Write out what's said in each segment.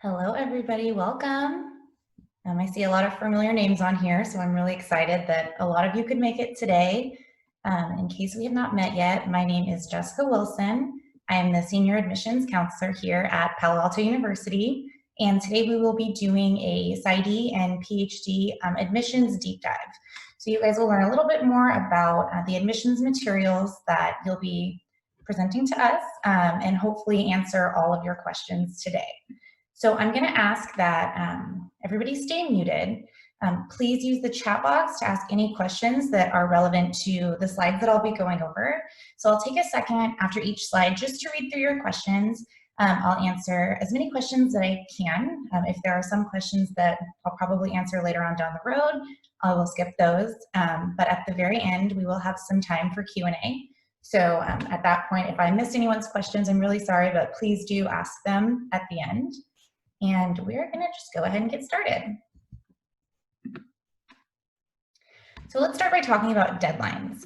Hello, everybody. Welcome. I see a lot of familiar names on here, so I'm really excited that a lot of you could make it today. In case we have not met yet, my name is Jessica Wilson. I am the Senior Admissions Counselor here at Palo Alto University, and today we will be doing a PsyD and PhD admissions deep dive. So you guys will learn a little bit more about the admissions materials that you'll be presenting to us and hopefully answer all of your questions today. So I'm going to ask that everybody stay muted. Please use the chat box to ask any questions that are relevant to the slides that I'll be going over. So I'll take a second after each slide just to read through your questions. I'll answer as many questions that I can. If there are some questions that I'll probably answer later on down the road, I will skip those. But at the very end, we will have some time for Q&A. So at that point, if I missed anyone's questions, I'm really sorry, but please do ask them at the end. And we're going to just go ahead and get started. So let's start by talking about deadlines.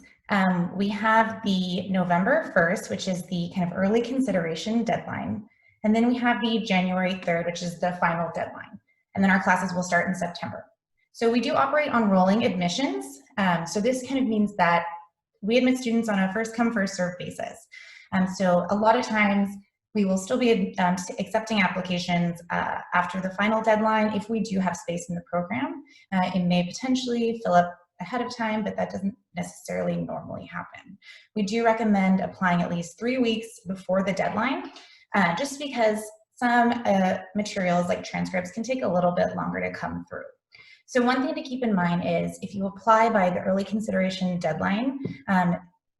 We have the November 1st, which is the kind of early consideration deadline. And then we have the January 3rd, which is the final deadline. And then our classes will start in September. So we do operate on rolling admissions. So this kind of means that we admit students on a first come, first served basis. So a lot of times, we will still be accepting applications after the final deadline if we do have space in the program. It may potentially fill up ahead of time, but that doesn't necessarily normally happen. We do recommend applying at least 3 weeks before the deadline, just because some materials like transcripts can take a little bit longer to come through. So one thing to keep in mind is if you apply by the early consideration deadline,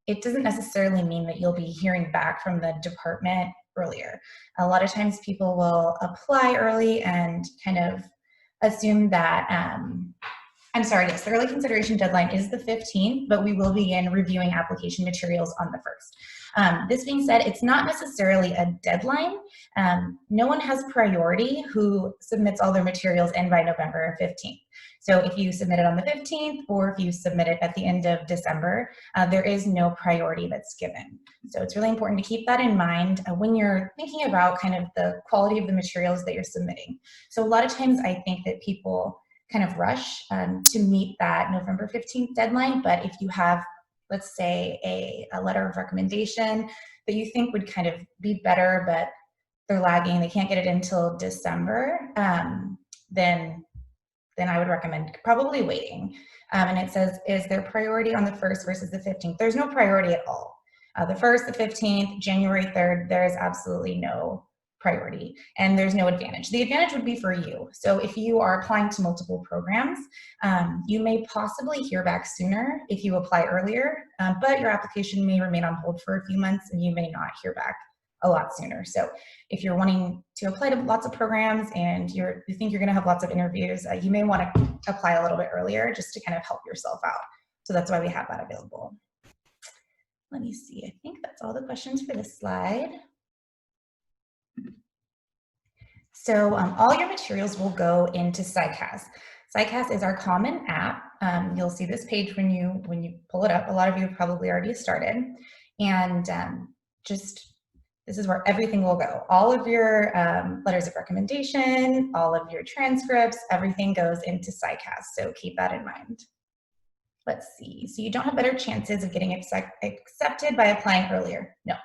it doesn't necessarily mean that you'll be hearing back from the department earlier. A lot of times people will apply early and kind of assume that, I'm sorry, yes, the early consideration deadline is the 15th, but we will begin reviewing application materials on the 1st. This being said, it's not necessarily a deadline. No one has priority who submits all their materials in by November 15th. So if you submit it on the 15th or if you submit it at the end of December, there is no priority that's given. So it's really important to keep that in mind when you're thinking about kind of the quality of the materials that you're submitting. So a lot of times I think that people kind of rush to meet that November 15th deadline, but if you have, let's say, a letter of recommendation that you think would kind of be better, but they're lagging, they can't get it until December, then I would recommend probably waiting. And it says, is there priority on the 1st versus the 15th? There's no priority at all. The 1st, the 15th, January 3rd, there is absolutely no priority, and there's no advantage. The advantage would be for you. So if you are applying to multiple programs, you may possibly hear back sooner if you apply earlier, but your application may remain on hold for a few months and you may not hear back a lot sooner. So if you're wanting to apply to lots of programs and you think you're going to have lots of interviews, you may want to apply a little bit earlier just to kind of help yourself out. So that's why we have that available. Let me see. I think that's all the questions for this slide. So all your materials will go into PsyCast. PsyCast is our common app. You'll see this page when you pull it up. A lot of you have probably already started. And this is where everything will go. All of your letters of recommendation, all of your transcripts, everything goes into PsyCast. So keep that in mind. Let's see. So you don't have better chances of getting accepted by applying earlier. No.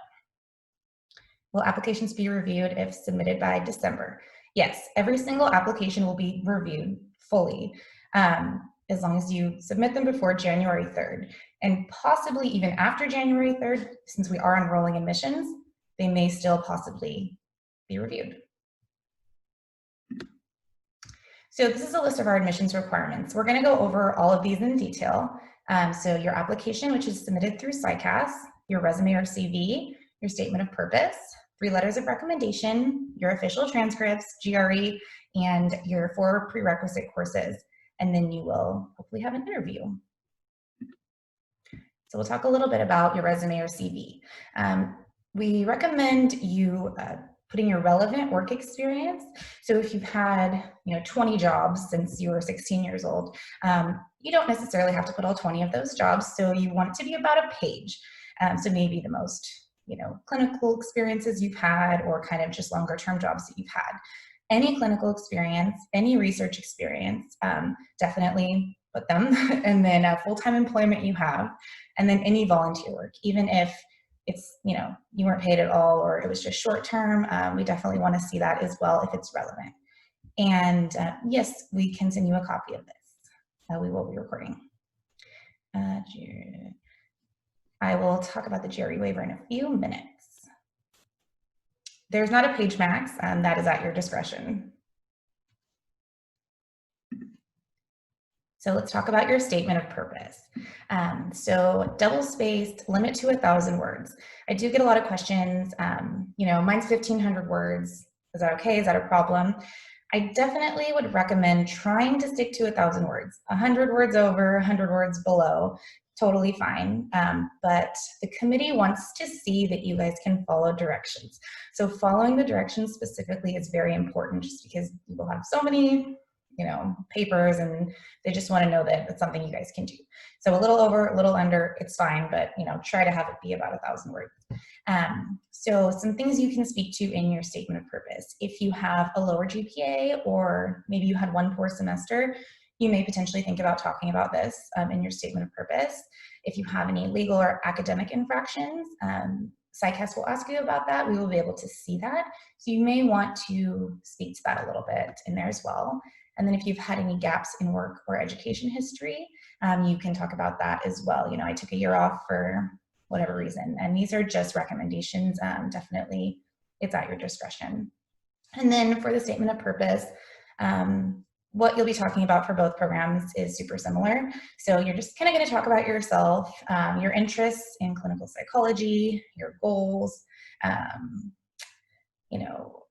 Will applications be reviewed if submitted by December? Yes, every single application will be reviewed fully as long as you submit them before January 3rd. And possibly even after January 3rd, since we are on rolling admissions, they may still possibly be reviewed. So this is a list of our admissions requirements. We're going to go over all of these in detail. So your application, which is submitted through PsyCast, your resume or CV, your statement of purpose, 3 letters of recommendation, your official transcripts, GRE, and your 4 prerequisite courses. And then you will hopefully have an interview. So we'll talk a little bit about your resume or CV. We recommend you putting your relevant work experience. So if you've had 20 jobs since you were 16 years old, you don't necessarily have to put all 20 of those jobs. So you want it to be about a page. So maybe the most clinical experiences you've had or kind of just longer term jobs that you've had. Any clinical experience, any research experience, definitely put them, and then full-time employment you have, and then any volunteer work, even if it's, you weren't paid at all or it was just short-term, we definitely want to see that as well if it's relevant. And yes, we can send you a copy of this. We will be recording. I will talk about the GRE waiver in a few minutes. There's not a page max, that is at your discretion. So let's talk about your statement of purpose. So double-spaced, limit to 1,000 words. I do get a lot of questions. Mine's 1,500 words. Is that okay? Is that a problem? I definitely would recommend trying to stick to 1,000 words. 100 words over, 100 words below, totally fine. But the committee wants to see that you guys can follow directions. So following the directions specifically is very important, just because people have so many papers, and they just want to know that it's something you guys can do. So a little over, a little under, it's fine, but try to have it be about 1,000 words. So some things you can speak to in your statement of purpose. If you have a lower GPA, or maybe you had one poor semester, you may potentially think about talking about this in your statement of purpose. If you have any legal or academic infractions, PsyCast will ask you about that. We will be able to see that. So you may want to speak to that a little bit in there as well. And then if you've had any gaps in work or education history, you can talk about that as well. I took a year off for whatever reason, and these are just recommendations. Definitely, it's at your discretion. And then for the statement of purpose, what you'll be talking about for both programs is super similar. So you're just kind of going to talk about yourself, your interests in clinical psychology, your goals,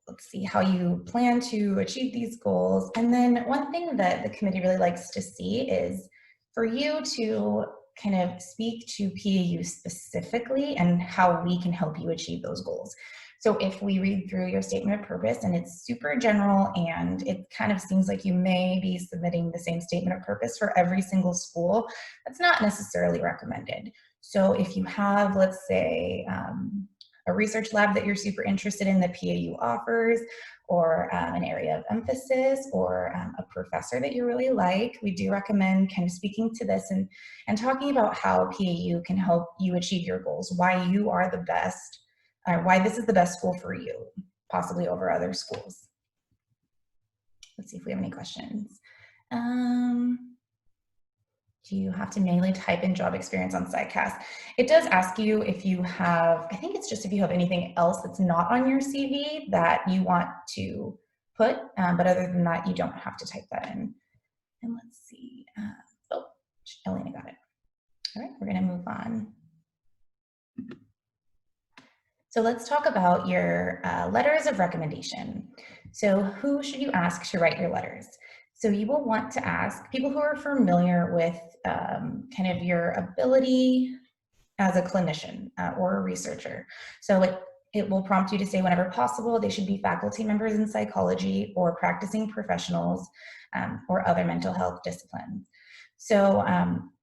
let's see how you plan to achieve these goals. And then one thing that the committee really likes to see is for you to kind of speak to PAU specifically and how we can help you achieve those goals. So if we read through your statement of purpose and it's super general and it kind of seems like you may be submitting the same statement of purpose for every single school, that's not necessarily recommended. So if you have, let's say, a research lab that you're super interested in that PAU offers, or an area of emphasis, or a professor that you really like, we do recommend kind of speaking to this and talking about how PAU can help you achieve your goals, why you are the best, why this is the best school for you, possibly over other schools. Let's see if we have any questions. Do you have to manually type in job experience on PsyCast? It does ask you if you have, I think it's just if you have anything else that's not on your CV that you want to put, but other than that, you don't have to type that in. And let's see, oh, Elena got it. All right, we're gonna move on. So let's talk about your letters of recommendation. So who should you ask to write your letters? So you will want to ask people who are familiar with kind of your ability as a clinician or a researcher. So it will prompt you to say whenever possible, they should be faculty members in psychology or practicing professionals or other mental health disciplines. So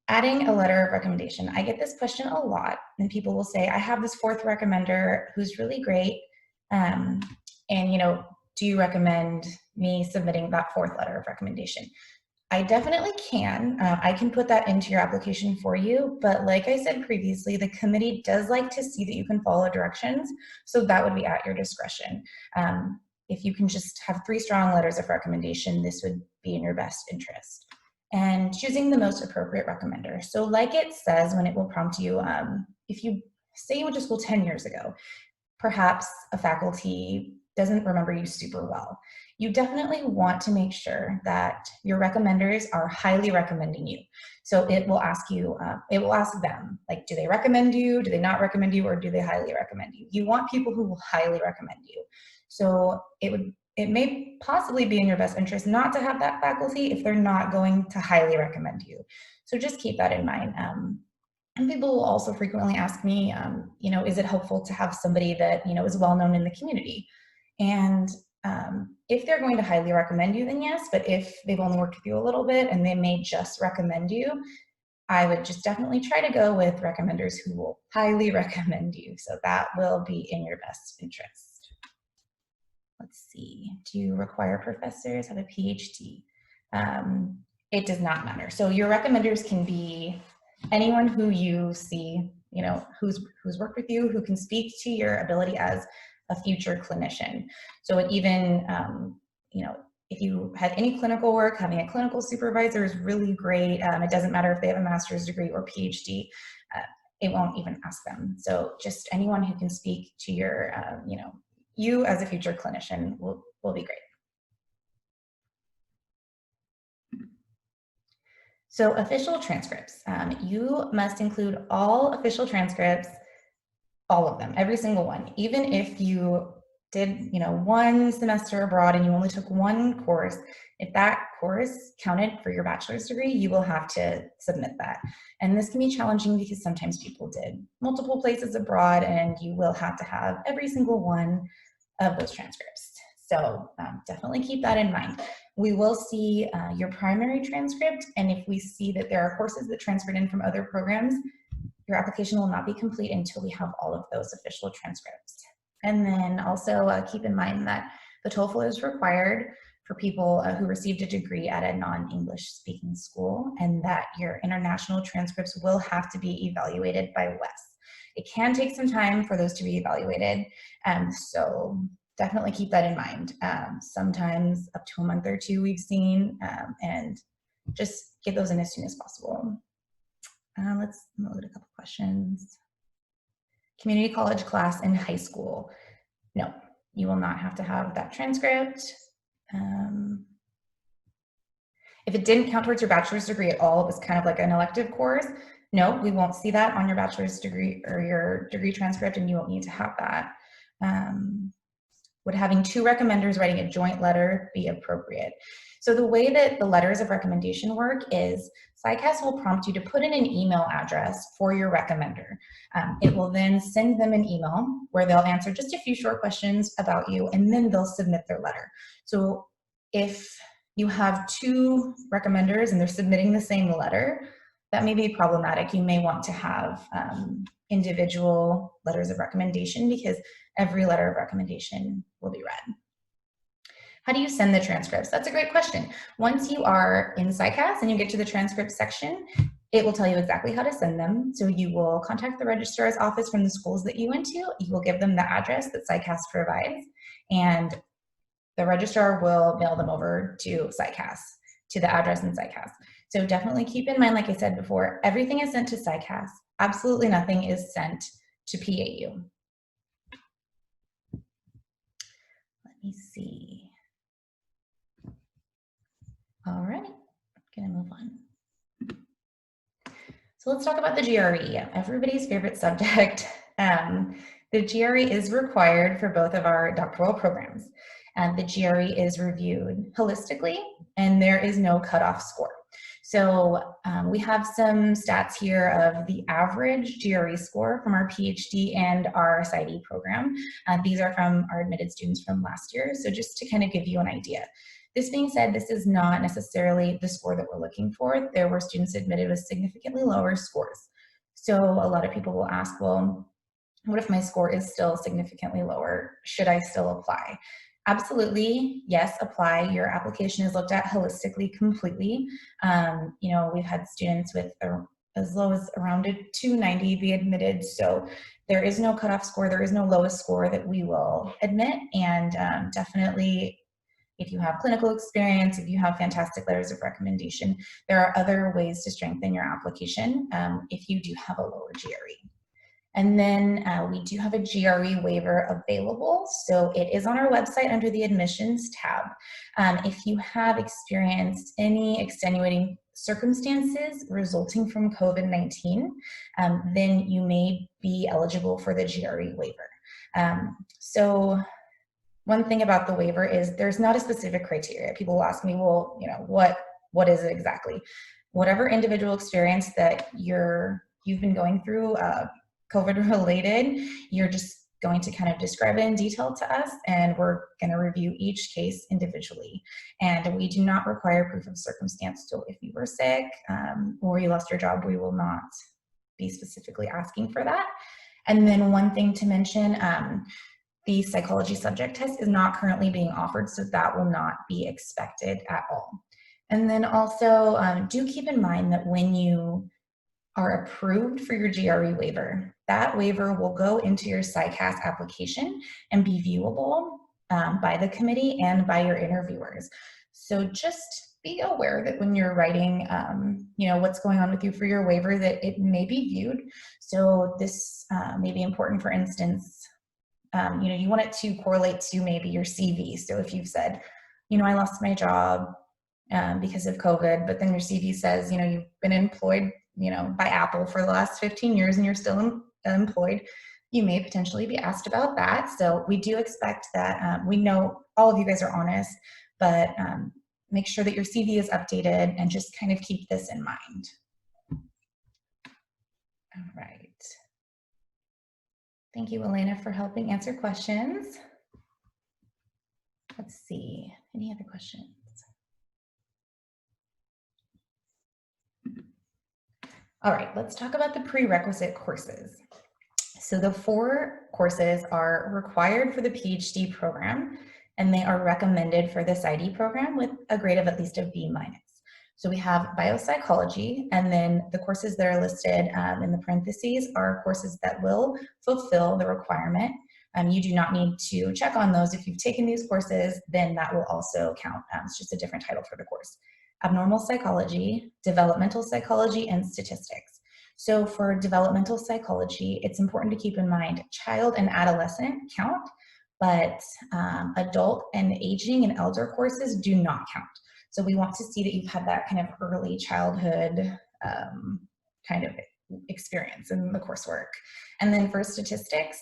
adding a letter of recommendation. I get this question a lot, and people will say, I have this fourth recommender who's really great, and do you recommend me submitting that fourth letter of recommendation? I definitely can. I can put that into your application for you, but like I said previously, the committee does like to see that you can follow directions, so that would be at your discretion. If you can just have 3 strong letters of recommendation, this would be in your best interest. And choosing the most appropriate recommender. So like it says when it will prompt you, if you say you went to school 10 years ago, perhaps a faculty doesn't remember you super well. You definitely want to make sure that your recommenders are highly recommending you. So it will ask you, it will ask them, like, do they recommend you? Do they not recommend you? Or do they highly recommend you? You want people who will highly recommend you. So it may possibly be in your best interest not to have that faculty if they're not going to highly recommend you. So just keep that in mind. And people will also frequently ask me, is it helpful to have somebody that, is well known in the community? And if they're going to highly recommend you, then yes, but if they've only worked with you a little bit and they may just recommend you, I would just definitely try to go with recommenders who will highly recommend you. So that will be in your best interest. let's see, do you require professors have a PhD? It does not matter. So your recommenders can be anyone who you see, you know, who's worked with you, who can speak to your ability as a future clinician. So it even, you know, if you had any clinical work, having a clinical supervisor is really great. It doesn't matter if they have a master's degree or PhD. It won't even ask them. So just anyone who can speak to your, you know, you as a future clinician will be great. So official transcripts. You must include all official transcripts, all of them, every single one. Even if you did, you know, one semester abroad and you only took one course, if that course counted for your bachelor's degree, you will have to submit that. And this can be challenging because sometimes people did multiple places abroad and you will have to have every single one of those transcripts. So definitely keep that in mind. We will see your primary transcript, and if we see that there are courses that transferred in from other programs, your application will not be complete until we have all of those official transcripts. And then also keep in mind that the TOEFL is required for people who received a degree at a non-English speaking school, and that your international transcripts will have to be evaluated by WES. It can take some time for those to be evaluated, so definitely keep that in mind. Sometimes up to a month or two we've seen, and just get those in as soon as possible. Let's load a couple questions. Community college class in high school. No, you will not have to have that transcript. If it didn't count towards your bachelor's degree at all, it was kind of like an elective course, no, we won't see that on your bachelor's degree or your degree transcript, and you won't need to have that. Would having two recommenders writing a joint letter be appropriate? So the way that the letters of recommendation work is PsyCast will prompt you to put in an email address for your recommender. It will then send them an email where they'll answer just a few short questions about you, and then they'll submit their letter. So if you have two recommenders and they're submitting the same letter, that may be problematic. You may want to have individual letters of recommendation because every letter of recommendation will be read. How do you send the transcripts? That's a great question. Once you are in PsyCast and you get to the transcript section, it will tell you exactly how to send them. So you will contact the registrar's office from the schools that you went to. You will give them the address that PsyCast provides, and the registrar will mail them over to PsyCast, to the address in PsyCast. So definitely keep in mind, like I said before, everything is sent to PsyCast. Absolutely nothing is sent to PAU. Let me see. All right, gonna move on. So let's talk about the GRE, everybody's favorite subject. The GRE is required for both of our doctoral programs. The GRE is reviewed holistically, and there is no cutoff score. So we have some stats here of the average GRE score from our PhD and our PsyD program. These are from our admitted students from last year, so just to kind of give you an idea. This being said, this is not necessarily the score that we're looking for. There were students admitted with significantly lower scores. So a lot of people will ask, well, what if my score is still significantly lower? Should I still apply? Absolutely, yes, apply. Your application is looked at holistically, completely. You know, we've had students with as low as around a 290 be admitted, so there is no cutoff score, there is no lowest score that we will admit, and definitely if you have clinical experience, if you have fantastic letters of recommendation, there are other ways to strengthen your application if you do have a lower GRE. And then we do have a GRE waiver available. So it is on our website under the admissions tab. If you have experienced any extenuating circumstances resulting from COVID-19, then you may be eligible for the GRE waiver. So one thing about the waiver is there's not a specific criteria. People will ask me, well, you know, what is it exactly? Whatever individual experience that you've been going through, COVID related, you're just going to kind of describe it in detail to us, and we're going to review each case individually. And we do not require proof of circumstance. So if you were sick or you lost your job, we will not be specifically asking for that. And then one thing to mention, the psychology subject test is not currently being offered, so that will not be expected at all. And then also do keep in mind that when you are approved for your GRE waiver, that waiver will go into your PsyCAS application and be viewable by the committee and by your interviewers. So just be aware that when you're writing, what's going on with you for your waiver, that it may be viewed. So this may be important. For instance, you want it to correlate to maybe your CV. So if you've said, I lost my job because of COVID, but then your CV says, you've been employed, by Apple for the last 15 years and you're still employed, you may potentially be asked about that. So we do expect that. We know all of you guys are honest, but make sure that your CV is updated and just kind of keep this in mind. All right. Thank you, Elena, for helping answer questions. Let's see, any other questions? All right, let's talk about the prerequisite courses. So the 4 courses are required for the PhD program, and they are recommended for the PsyD program with a grade of at least a B-. So we have biopsychology, and then the courses that are listed in the parentheses are courses that will fulfill the requirement. You do not need to check on those. If you've taken these courses, then that will also count. It's just a different title for the course. Abnormal psychology, developmental psychology, and statistics. So for developmental psychology, it's important to keep in mind child and adolescent count, but adult and aging and elder courses do not count. So we want to see that you've had that kind of early childhood kind of experience in the coursework. And then for statistics,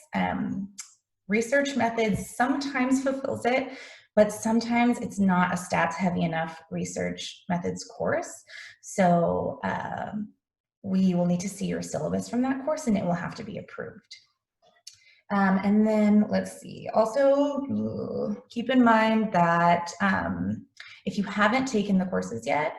research methods sometimes fulfills it, but sometimes it's not a stats heavy enough research methods course. So we will need to see your syllabus from that course and it will have to be approved. And then let's see, also keep in mind that if you haven't taken the courses yet,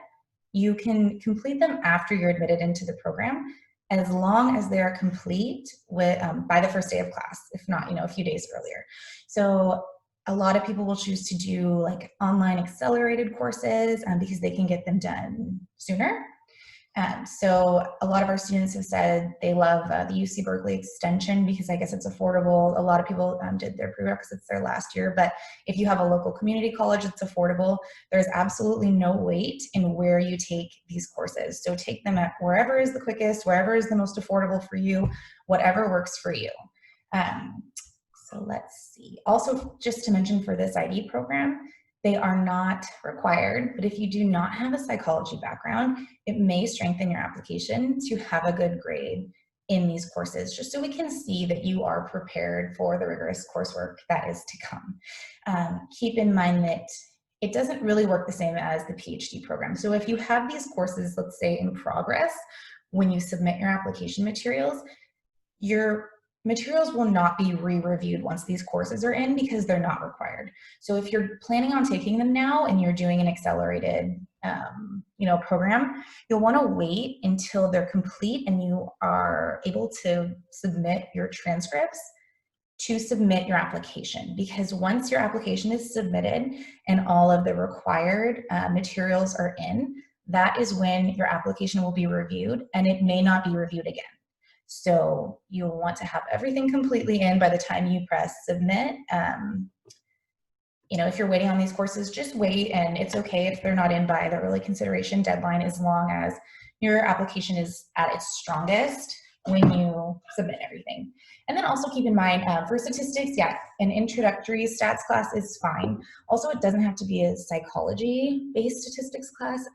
you can complete them after you're admitted into the program, as long as they are complete with, by the first day of class, if not, a few days earlier. So a lot of people will choose to do like online accelerated courses because they can get them done sooner. So a lot of our students have said they love the UC Berkeley extension because I guess it's affordable. A lot of people did their prerequisites there last year, but if you have a local community college that's affordable, there's absolutely no wait in where you take these courses. So take them at wherever is the quickest, wherever is the most affordable for you, whatever works for you. So let's see. Also, just to mention for this ID program, they are not required, but if you do not have a psychology background, it may strengthen your application to have a good grade in these courses, just so we can see that you are prepared for the rigorous coursework that is to come. Keep in mind that it doesn't really work the same as the PhD program. So if you have these courses, let's say in progress, when you submit your application materials, your materials will not be re-reviewed once these courses are in because they're not required. So if you're planning on taking them now and you're doing an accelerated program, you'll want to wait until they're complete and you are able to submit your transcripts to submit your application, because once your application is submitted and all of the required materials are in, that is when your application will be reviewed, and it may not be reviewed again. So you'll want to have everything completely in by the time you press submit. If you're waiting on these courses, just wait, and it's okay if they're not in by the early consideration deadline, as long as your application is at its strongest when you submit everything. And then also keep in mind for statistics, yeah, an introductory stats class is fine. Also, it doesn't have to be a psychology-based statistics class.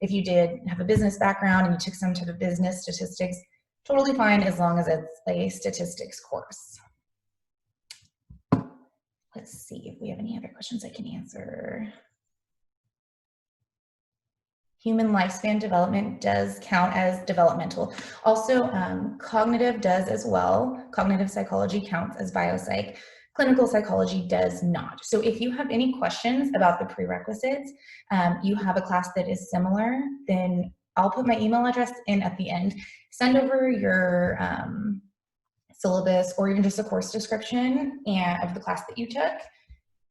If you did have a business background and you took some type of business statistics, totally fine as long as it's a statistics course. Let's see if we have any other questions I can answer. Human lifespan development does count as developmental. Also, cognitive does as well. Cognitive psychology counts as biopsych. Clinical psychology does not. So if you have any questions about the prerequisites, you have a class that is similar, then I'll put my email address in at the end. Send over your syllabus or even just a course description of the class that you took,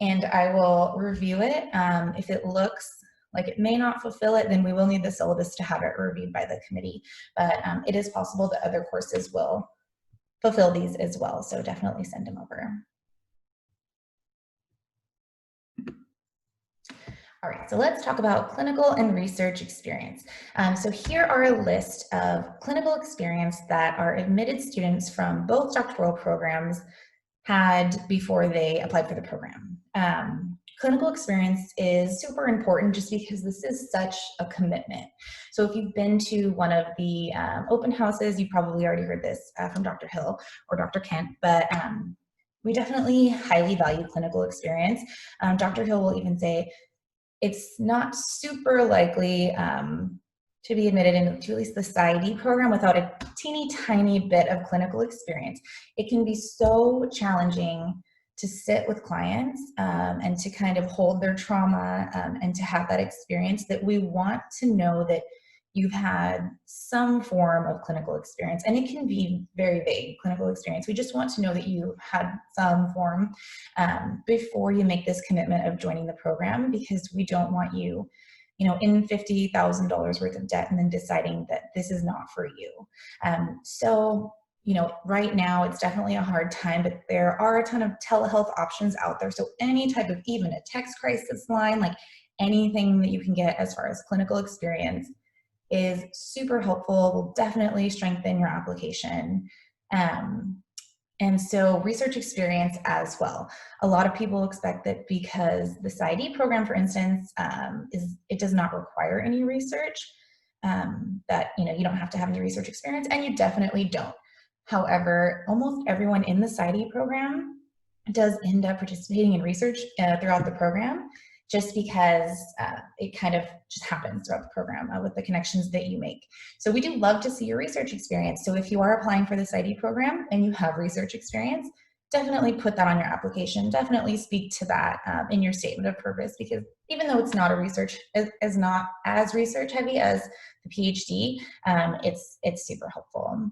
and I will review it. If it looks like it may not fulfill it, then we will need the syllabus to have it reviewed by the committee. But it is possible that other courses will fulfill these as well, so definitely send them over. All right, so let's talk about clinical and research experience. So here are a list of clinical experience that our admitted students from both doctoral programs had before they applied for the program. Clinical experience is super important just because this is such a commitment. So if you've been to one of the open houses, you probably already heard this from Dr. Hill or Dr. Kent, but we definitely highly value clinical experience. Dr. Hill will even say, it's not super likely to be admitted into at least the PsyD program without a teeny tiny bit of clinical experience. It can be so challenging to sit with clients and to kind of hold their trauma and to have that experience, that we want to know that you've had some form of clinical experience, and it can be very vague clinical experience. We just want to know that you've had some form before you make this commitment of joining the program, because we don't want you, in $50,000 worth of debt and then deciding that this is not for you. So, right now it's definitely a hard time, but there are a ton of telehealth options out there. So any type of, even a text crisis line, like anything that you can get as far as clinical experience is super helpful, will definitely strengthen your application. And so research experience as well. A lot of people expect that because the PsyD program, for instance, it does not require any research, that you don't have to have any research experience, and you definitely don't. However, almost everyone in the PsyD program does end up participating in research throughout the program, just because it kind of just happens throughout the program with the connections that you make. So we do love to see your research experience. So if you are applying for the PsyD program and you have research experience, definitely put that on your application. Definitely speak to that in your statement of purpose, because even though it's not is not as research heavy as the PhD, it's super helpful.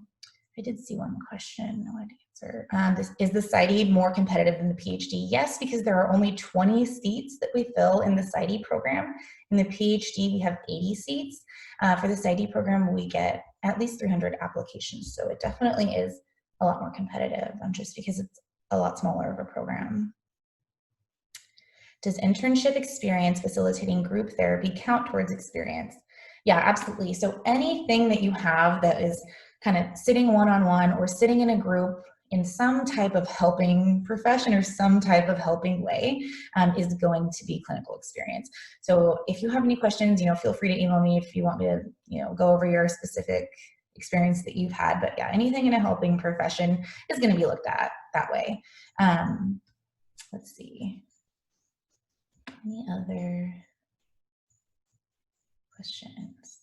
I did see one question I wanted to answer. Is the PsyD more competitive than the PhD? Yes, because there are only 20 seats that we fill in the PsyD program. In the PhD, we have 80 seats. For the PsyD program, we get at least 300 applications. So it definitely is a lot more competitive, just because it's a lot smaller of a program. Does internship experience facilitating group therapy count towards experience? Yeah, absolutely. So anything that you have that is kind of sitting one-on-one or sitting in a group in some type of helping profession or some type of helping way is going to be clinical experience. So if you have any questions, feel free to email me if you want me to, go over your specific experience that you've had. But yeah, anything in a helping profession is going to be looked at that way. Let's see. Any other questions?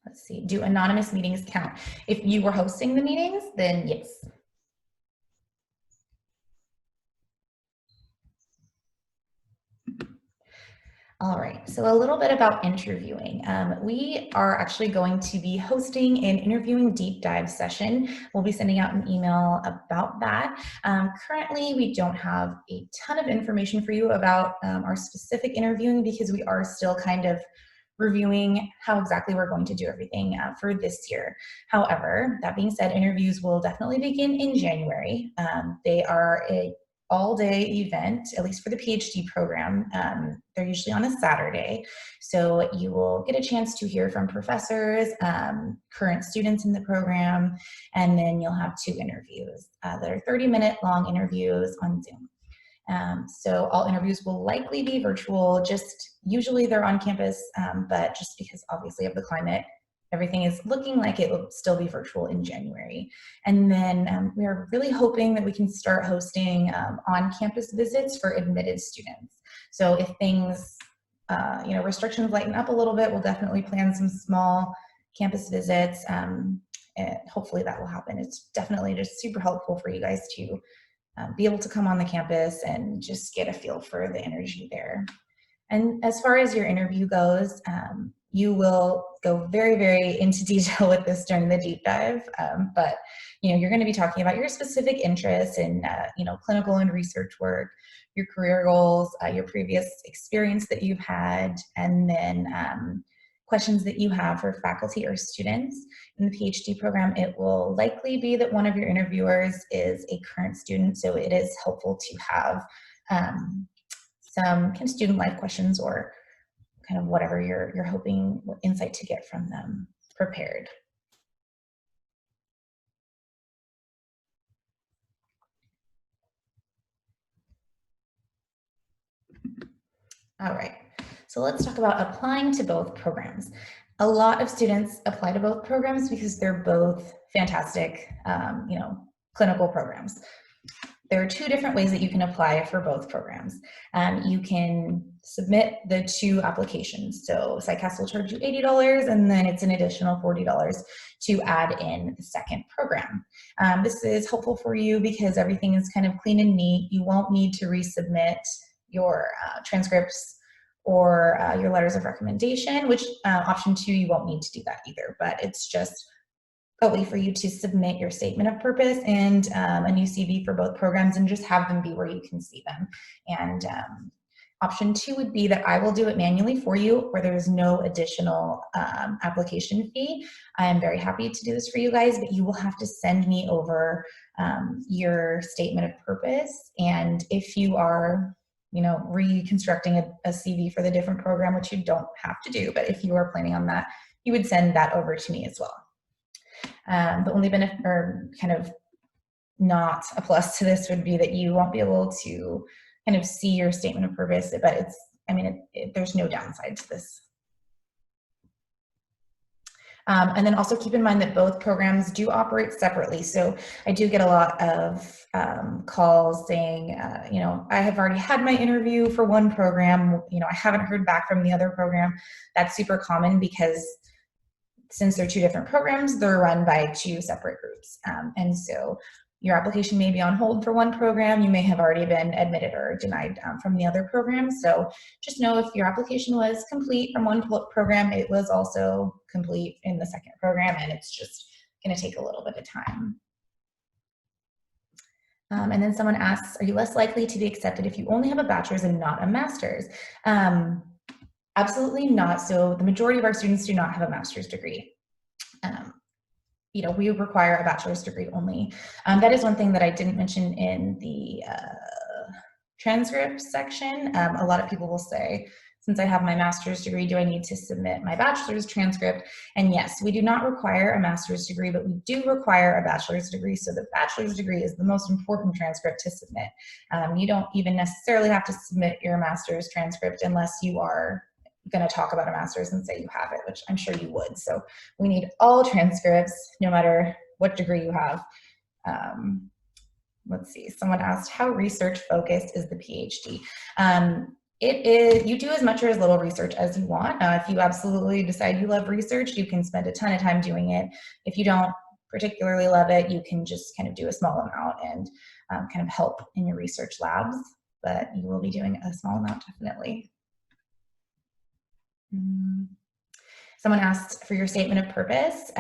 Let's see, do anonymous meetings count? If you were hosting the meetings, then yes. All right, so a little bit about interviewing. We are actually going to be hosting an interviewing deep dive session. We'll be sending out an email about that. Currently, we don't have a ton of information for you about our specific interviewing, because we are still kind of reviewing how exactly we're going to do everything for this year. However, that being said, interviews will definitely begin in January. They are a all-day event, at least for the PhD program. They're usually on a Saturday. So you will get a chance to hear from professors, current students in the program, and then you'll have 2 interviews that are 30-minute long interviews on Zoom. So all interviews will likely be virtual, usually they're on campus, but just because obviously of the climate, everything is looking like it will still be virtual in January. And then we are really hoping that we can start hosting on-campus visits for admitted students. So if things, restrictions lighten up a little bit, we'll definitely plan some small campus visits. And hopefully that will happen. It's definitely just super helpful for you guys to be able to come on the campus and just get a feel for the energy there. And as far as your interview goes, you will go very, very into detail with this during the deep dive, but you're going to be talking about your specific interests in clinical and research work, your career goals, your previous experience that you've had, and then questions that you have for faculty or students. In the PhD program, it will likely be that one of your interviewers is a current student, so it is helpful to have some kind of student life questions or kind of whatever you're hoping insight to get from them prepared. All right, so let's talk about applying to both programs. A lot of students apply to both programs because they're both fantastic, clinical programs. There are two different ways that you can apply for both programs. You can submit the two applications. So PsyCast will charge you $80, and then it's an additional $40 to add in the second program. This is helpful for you because everything is kind of clean and neat. You won't need to resubmit your transcripts or your letters of recommendation, which option 2, you won't need to do that either, but it's just a way for you to submit your statement of purpose and a new CV for both programs and just have them be where you can see them. And option 2 would be that I will do it manually for you, where there's no additional application fee. I am very happy to do this for you guys, but you will have to send me over your statement of purpose. And if you are reconstructing a CV for the different program, which you don't have to do, but if you are planning on that, you would send that over to me as well. The only benefit, or kind of not a plus to this, would be that you won't be able to kind of see your statement of purpose, but there's no downside to this. And then also keep in mind that both programs do operate separately. So I do get a lot of calls saying, I have already had my interview for one program, I haven't heard back from the other program. That's super common because since they're two different programs, they're run by two separate groups. And so your application may be on hold for one program. You may have already been admitted or denied from the other program. So just know if your application was complete from one program, it was also complete in the second program, and it's just going to take a little bit of time. And then someone asks, are you less likely to be accepted if you only have a bachelor's and not a master's? Absolutely not. So the majority of our students do not have a master's degree. We require a bachelor's degree only. That is one thing that I didn't mention in the transcript section. A lot of people will say, since I have my master's degree, do I need to submit my bachelor's transcript? And yes, we do not require a master's degree, but we do require a bachelor's degree. So the bachelor's degree is the most important transcript to submit. You don't even necessarily have to submit your master's transcript unless you are going to talk about a master's and say you have it, which I'm sure you would. So we need all transcripts, no matter what degree you have. Let's see, someone asked, how research focused is the PhD? It is, you do as much or as little research as you want. If you absolutely decide you love research, you can spend a ton of time doing it. If you don't particularly love it, you can just kind of do a small amount and kind of help in your research labs, but you will be doing a small amount definitely. Someone asked for your statement of purpose.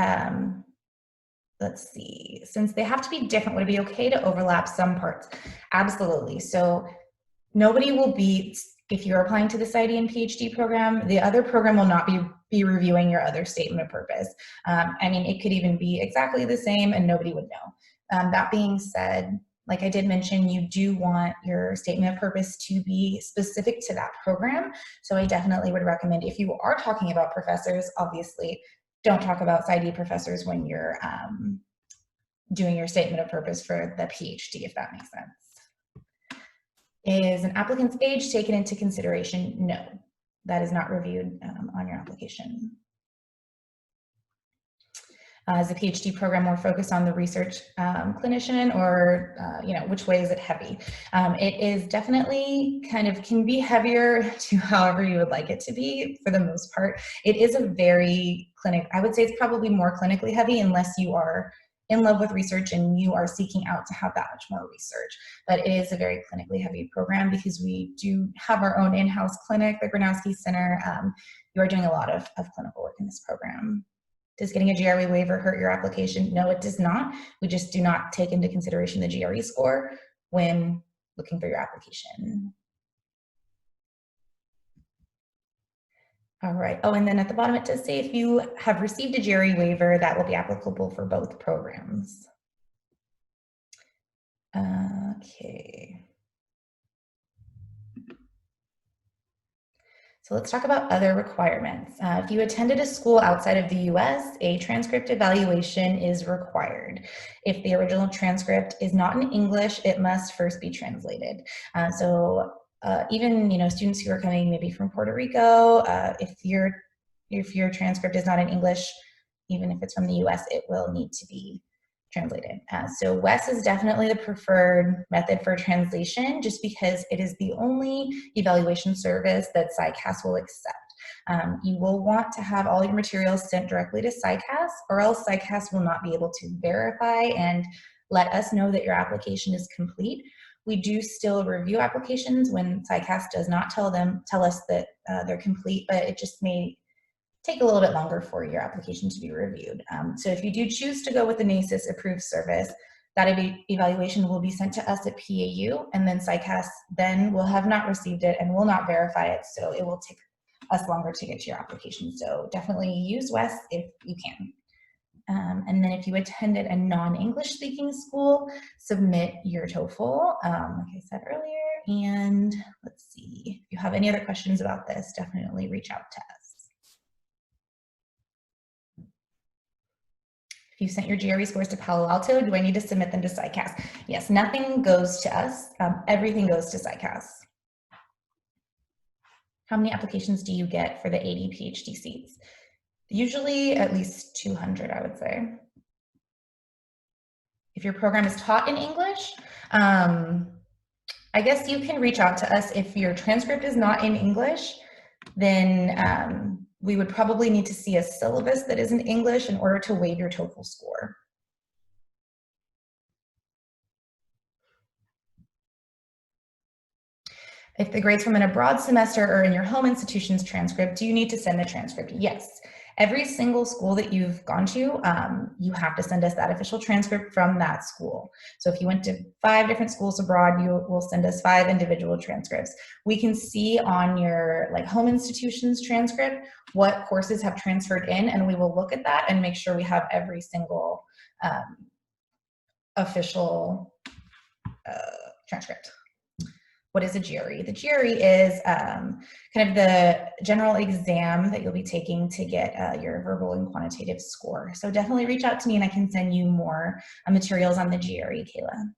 Let's see, since they have to be different, would it be okay to overlap some parts? Absolutely. So nobody will be, if you're applying to the PsyD and PhD program, the other program will not be reviewing your other statement of purpose. It could even be exactly the same and nobody would know. That being said, like I did mention, you do want your statement of purpose to be specific to that program. So I definitely would recommend, if you are talking about professors, obviously don't talk about PsyD professors when you're doing your statement of purpose for the PhD, if that makes sense. Is an applicant's age taken into consideration? No, that is not reviewed on your application. Is the PhD program more focused on the research clinician, or which way is it heavy? It is definitely can be heavier to however you would like it to be for the most part. It is a very I would say it's probably more clinically heavy unless you are in love with research and you are seeking out to have that much more research. But it is a very clinically heavy program because we do have our own in-house clinic, the Gronowski Center. You are doing a lot of clinical work in this program. Does getting a GRE waiver hurt your application? No, it does not. We just do not take into consideration the GRE score when looking for your application. All right. Oh, and then at the bottom it does say if you have received a GRE waiver, that will be applicable for both programs. Okay. So let's talk about other requirements. If you attended a school outside of the US, a transcript evaluation is required. If the original transcript is not in English, it must first be translated. Even students who are coming maybe from Puerto Rico, if your transcript is not in English, even if it's from the US, it will need to be translated. So WES is definitely the preferred method for translation just because it is the only evaluation service that PsyCast will accept. You will want to have all your materials sent directly to PsyCast, or else PsyCast will not be able to verify and let us know that your application is complete. We do still review applications when PsyCast does not tell us that they're complete, but it just may take a little bit longer for your application to be reviewed. So if you do choose to go with the NACIS approved service, that evaluation will be sent to us at PAU, and then PsyCast then will have not received it and will not verify it, so it will take us longer to get to your application. So definitely use WES if you can. And then if you attended a non-English speaking school, submit your TOEFL, like I said earlier. And let's see, if you have any other questions about this, definitely reach out to us. If you sent your GRE scores to Palo Alto, do I need to submit them to PsyCast? Yes, nothing goes to us. Everything goes to PsyCast. How many applications do you get for the 80 PhD seats? Usually at least 200, I would say. If your program is taught in English, I guess you can reach out to us. If your transcript is not in English, then we would probably need to see a syllabus that is in English in order to waive your TOEFL score. If the grades from an abroad semester are in your home institution's transcript, do you need to send the transcript? Yes. Every single school that you've gone to, you have to send us that official transcript from that school. So if you went to 5 different schools abroad, you will send us 5 individual transcripts. We can see on your home institution's transcript what courses have transferred in, and we will look at that and make sure we have every single official transcript. What is a GRE? The GRE is kind of the general exam that you'll be taking to get your verbal and quantitative score. So definitely reach out to me and I can send you more materials on the GRE, Kayla.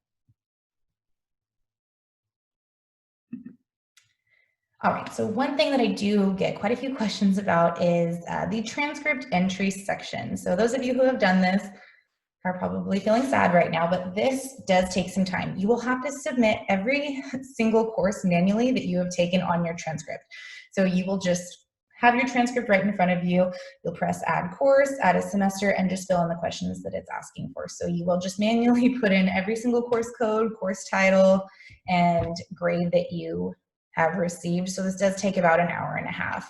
All right, so one thing that I do get quite a few questions about is the transcript entry section. So those of you who have done this are probably feeling sad right now, but this does take some time. You will have to submit every single course manually that you have taken on your transcript. So you will just have your transcript right in front of you. You'll press add course, add a semester, and just fill in the questions that it's asking for. So you will just manually put in every single course code, course title, and grade that you have received. So this does take about an hour and a half.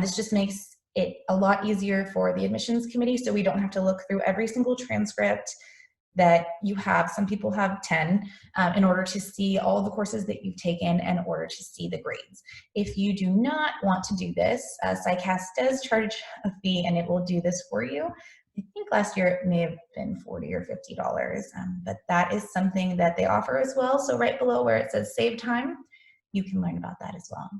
This just makes it a lot easier for the admissions committee, so we don't have to look through every single transcript that you have. Some people have 10 in order to see all the courses that you've taken and in order to see the grades. If you do not want to do this, PsyCast does charge a fee and it will do this for you. I think last year it may have been $40 or $50, but that is something that they offer as well. So right below where it says save time, you can learn about that as well.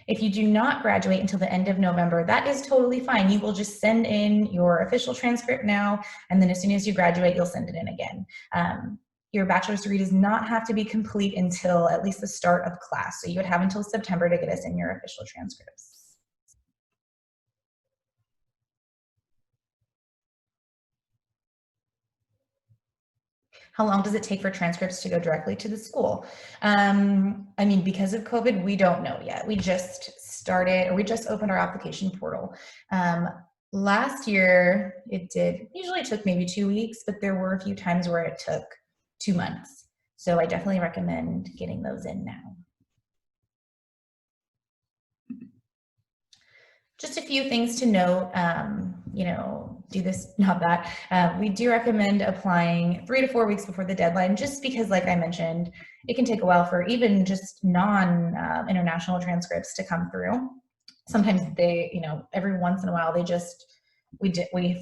If you do not graduate until the end of November, that is totally fine. You will just send in your official transcript now, and then as soon as you graduate, you'll send it in again. Your bachelor's degree does not have to be complete until at least the start of class. So you would have until September to get us in your official transcripts. How long does it take for transcripts to go directly to the school? I mean, because of COVID, we don't know yet. We just started, or we just opened our application portal. Last year, usually it took maybe 2 weeks, but there were a few times where it took 2 months. So I definitely recommend getting those in now. Just a few things to note, do this, not that. We do recommend applying 3 to 4 weeks before the deadline, just because, like I mentioned, it can take a while for even just non-international transcripts to come through. Sometimes they, every once in a while, we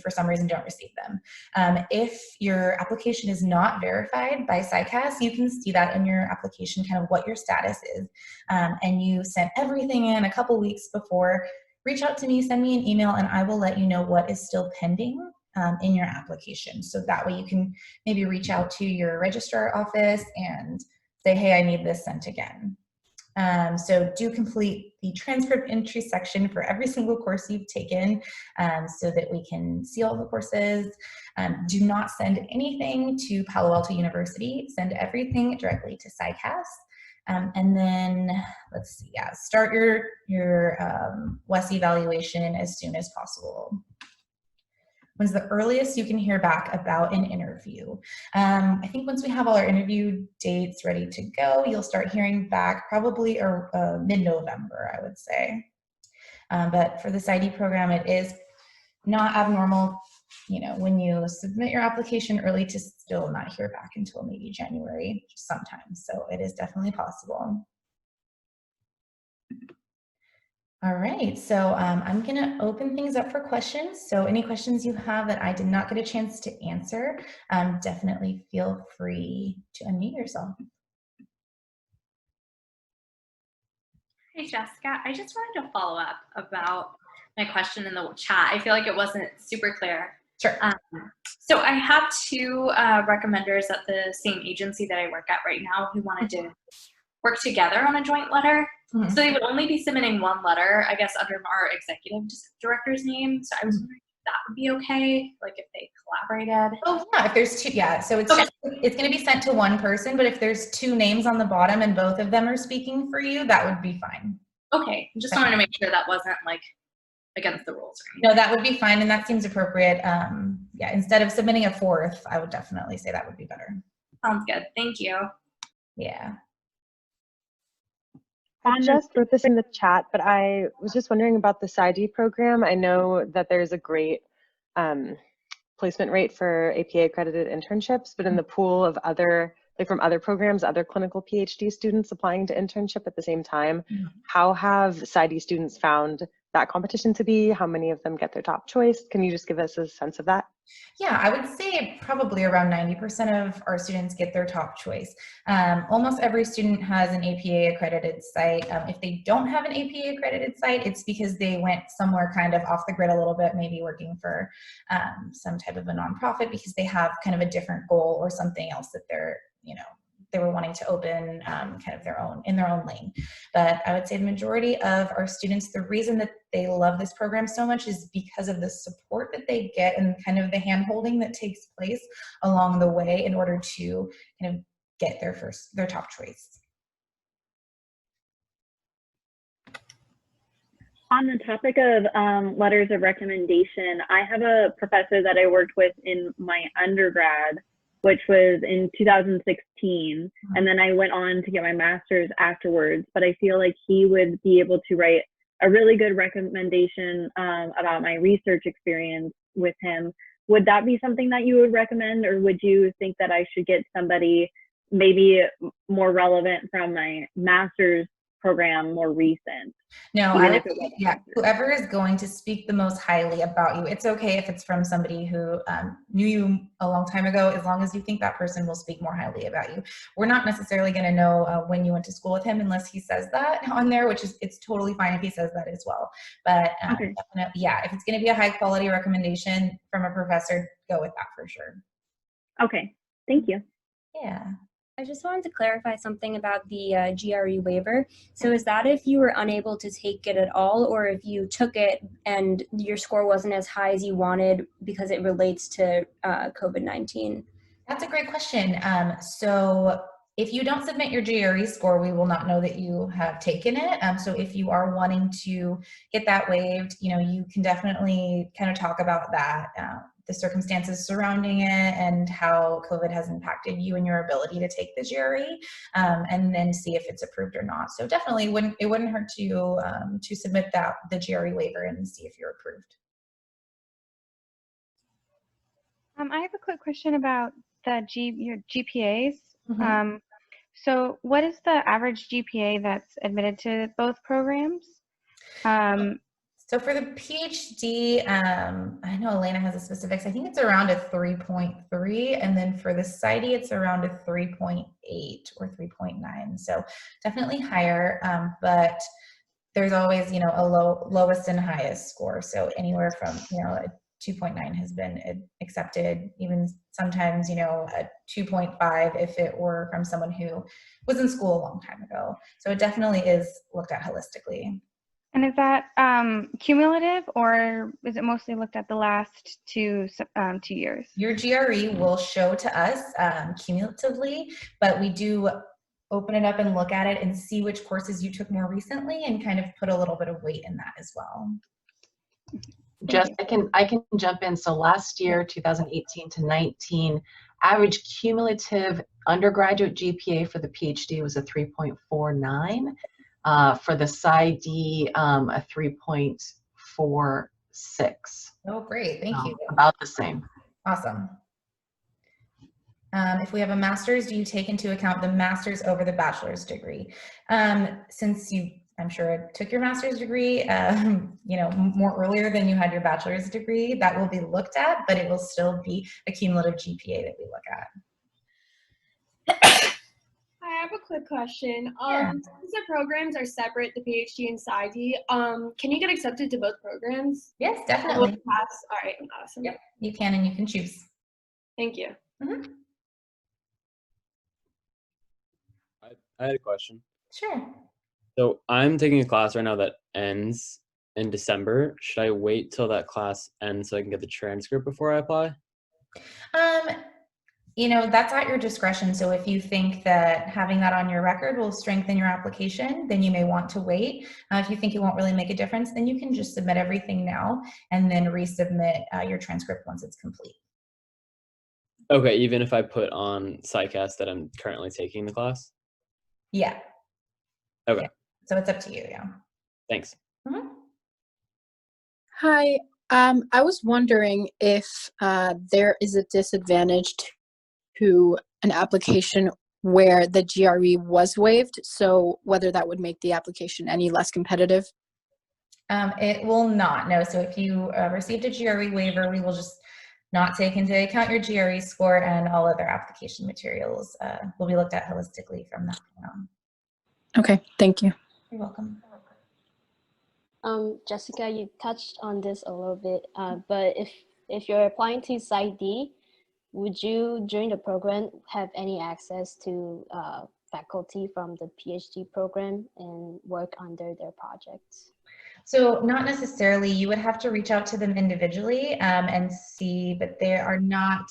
for some reason don't receive them. If your application is not verified by PsyCast, you can see that in your application, kind of what your status is, and you sent everything in a couple weeks before. Reach out to me, send me an email, and I will let you know what is still pending in your application. So that way you can maybe reach out to your registrar office and say, hey, I need this sent again. So do complete the transcript entry section for every single course you've taken so that we can see all the courses. Do not send anything to Palo Alto University. Send everything directly to PsyCast. And then let's see, start your WES evaluation as soon as possible. When's the earliest you can hear back about an interview? I think once we have all our interview dates ready to go, you'll start hearing back probably mid-November, I would say. But for the PsyD program, it is not abnormal, when you submit your application early to still not hear back until maybe January sometimes. So it is definitely possible. All right, so I'm gonna open things up for questions. So any questions you have that I did not get a chance to answer, definitely feel free to unmute yourself. Hey, Jessica, I just wanted to follow up about my question in the chat. I feel like it wasn't super clear. Sure. So I have two recommenders at the same agency that I work at right now who wanted to work together on a joint letter. Mm-hmm. So they would only be submitting one letter, I guess, under our executive director's name. So I was wondering if that would be okay, like if they collaborated. Oh yeah, if there's two, yeah. So it's it's going to be sent to one person, but if there's two names on the bottom and both of them are speaking for you, that would be fine. Okay, just wanted to make sure that wasn't like against the rules or anything. No, that would be fine, and that seems appropriate. Yeah, instead of submitting a fourth, I would definitely say that would be better. Sounds good. Thank you. Yeah. I just wrote this in the chat, but I was just wondering about the PsyD program. I know that there's a great placement rate for APA accredited internships, but in the pool of from other programs, other clinical PhD students applying to internship at the same time, how have PsyD students found that competition to be? How many of them get their top choice? Can you just give us a sense of that? Yeah, I would say probably around 90% of our students get their top choice. Almost every student has an APA accredited site. If they don't have an APA accredited site, it's because they went somewhere kind of off the grid a little bit, maybe working for some type of a nonprofit because they have kind of a different goal or something else that they're, they were wanting to open kind of in their own lane. But I would say the majority of our students, the reason that they love this program so much is because of the support that they get and kind of the hand-holding that takes place along the way in order to kind of get their top choice. On the topic of letters of recommendation, I have a professor that I worked with in my undergrad, which was in 2016. And then I went on to get my master's afterwards, but I feel like he would be able to write a really good recommendation about my research experience with him. Would that be something that you would recommend, or would you think that I should get somebody maybe more relevant from my master's program, more recent? No, whoever is going to speak the most highly about you, it's okay if it's from somebody who knew you a long time ago, as long as you think that person will speak more highly about you. We're not necessarily going to know when you went to school with him unless he says that on there, it's totally fine if he says that as well. But yeah, if it's going to be a high quality recommendation from a professor, go with that for sure. Okay, thank you. Yeah. I just wanted to clarify something about the GRE waiver. So is that if you were unable to take it at all, or if you took it and your score wasn't as high as you wanted because it relates to COVID-19? That's a great question. So if you don't submit your GRE score, we will not know that you have taken it. So if you are wanting to get that waived, you can definitely kind of talk about that, the circumstances surrounding it and how COVID has impacted you and your ability to take the GRE, and then see if it's approved or not. So definitely it wouldn't hurt to submit the GRE waiver and see if you're approved. I have a quick question about your GPAs. Mm-hmm. So what is the average GPA that's admitted to both programs? So for the PhD, I know Elena has the specifics. I think it's around a 3.3, and then for the PsyD, it's around a 3.8 or 3.9. So definitely higher, but there's always, a lowest and highest score. So anywhere from, a 2.9 has been accepted, even sometimes, a 2.5 if it were from someone who was in school a long time ago. So it definitely is looked at holistically. And is that cumulative, or is it mostly looked at the last 2 years? Your GRE will show to us cumulatively, but we do open it up and look at it and see which courses you took more recently and kind of put a little bit of weight in that as well. Jess, I can jump in. So last year, 2018 to 19, average cumulative undergraduate GPA for the PhD was a 3.49. For the PsyD, a 3.46. Oh, great. Thank you. About the same. Awesome. If we have a master's, do you take into account the master's over the bachelor's degree? Since I'm sure, took your master's degree, more earlier than you had your bachelor's degree, that will be looked at, but it will still be a cumulative GPA that we look at. I have a quick question. Yeah. Since the programs are separate, the PhD and PsyD, can you get accepted to both programs? Yes, definitely. All right, awesome. Yep, you can, and you can choose. Thank you. Mm-hmm. I had a question. Sure. So I'm taking a class right now that ends in December. Should I wait till that class ends so I can get the transcript before I apply? That's at your discretion. So if you think that having that on your record will strengthen your application, then you may want to wait. If you think it won't really make a difference, then you can just submit everything now and then resubmit your transcript once it's complete. Okay, even if I put on PsyCast that I'm currently taking the class? Yeah. Okay. Yeah. So it's up to you, yeah. Thanks. Mm-hmm. Hi, I was wondering if there is a disadvantage to an application where the GRE was waived, so whether that would make the application any less competitive? It will not, no. So if you received a GRE waiver, we will just not take into account your GRE score, and all other application materials will be looked at holistically from that point on. Okay, thank you. You're welcome. Jessica, you touched on this a little bit, but if you're applying to PsyD, would you, during the program, have any access to faculty from the PhD program and work under their projects? So not necessarily. You would have to reach out to them individually and see, but they are not,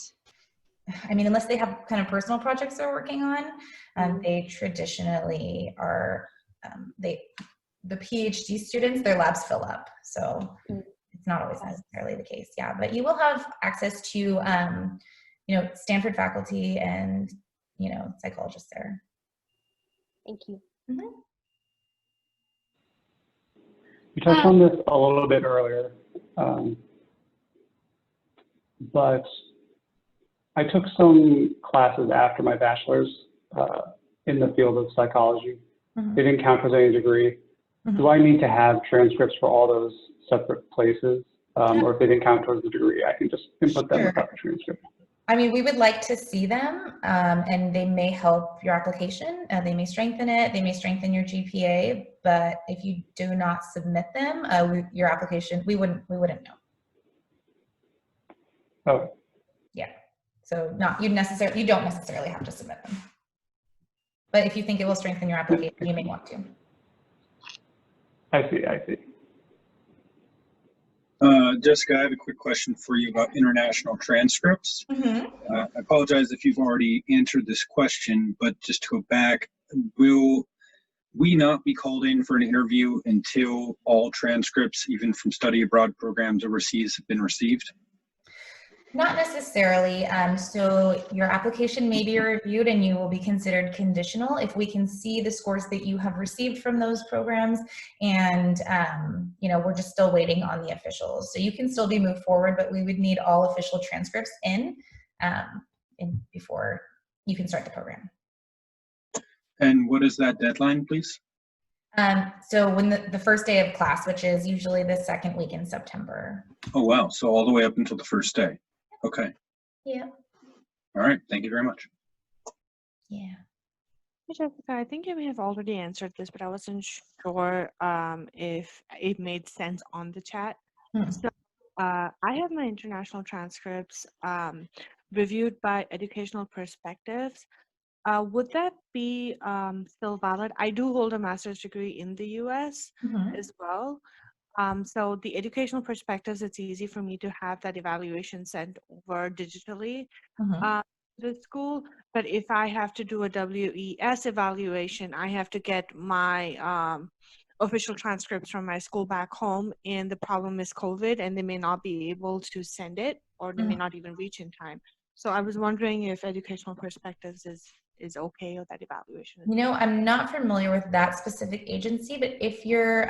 unless they have kind of personal projects they're working on, they traditionally are, the PhD students, their labs fill up. So it's not always necessarily the case. Yeah, but you will have access to, Stanford faculty and, psychologists there. Thank you. Mm-hmm. You touched on this a little bit earlier, but I took some classes after my bachelor's in the field of psychology. Mm-hmm. They didn't count as any degree. Mm-hmm. Do I need to have transcripts for all those separate places? Or if they didn't count towards the degree, I can just input them without the transcript? We would like to see them, and they may help your application. They may strengthen it. They may strengthen your GPA. But if you do not submit them, your application, we wouldn't know. Oh. Yeah. So you don't necessarily have to submit them. But if you think it will strengthen your application, you may want to. I see. Jessica, I have a quick question for you about international transcripts. I apologize if you've already answered this question, but just to go back, will we not be called in for an interview until all transcripts, even from study abroad programs overseas, have been received? Not necessarily. So your application may be reviewed and you will be considered conditional if we can see the scores that you have received from those programs, and you know, we're just still waiting on the officials. So you can still be moved forward, but we would need all official transcripts in before you can start the program. And what is that deadline, please? So when the first day of class, which is usually the second week in September. Oh, wow. So all the way up until the first day. Okay. Yeah. All right. Thank you very much. Yeah. Hey, Jessica, I think you may have already answered this, but I wasn't sure if it made sense on the chat. So I have my international transcripts reviewed by Educational Perspectives. Would that be still valid? I do hold a master's degree in the US as well. So the Educational Perspectives, it's easy for me to have that evaluation sent over digitally to the school. But if I have to do a WES evaluation, I have to get my official transcripts from my school back home. And the problem is COVID, and they may not be able to send it, or they may not even reach in time. So I was wondering if Educational Perspectives is okay with that evaluation. You know, I'm not familiar with that specific agency, but if your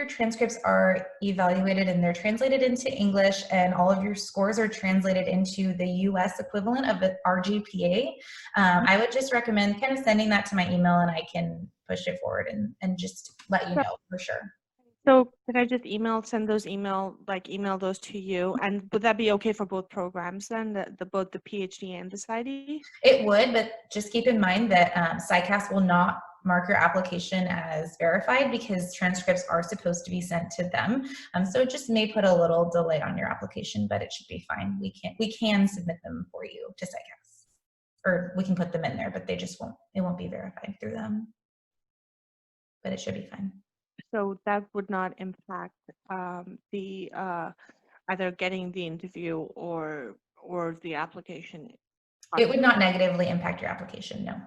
transcripts are evaluated and they're translated into English and all of your scores are translated into the US equivalent of the RGPA, I would just recommend kind of sending that to my email, and I can push it forward and just let you know for sure. So could I just send those email those to you? And would that be okay for both programs then, both the PhD and the PsyD? It would, but just keep in mind that PsyCast will not mark your application as verified because transcripts are supposed to be sent to them. So it just may put a little delay on your application, but it should be fine. We can submit them for you to PsyCast, or we can put them in there, but it won't be verified through them. But it should be fine. So that would not impact the either getting the interview or the application. It would not negatively impact your application, no.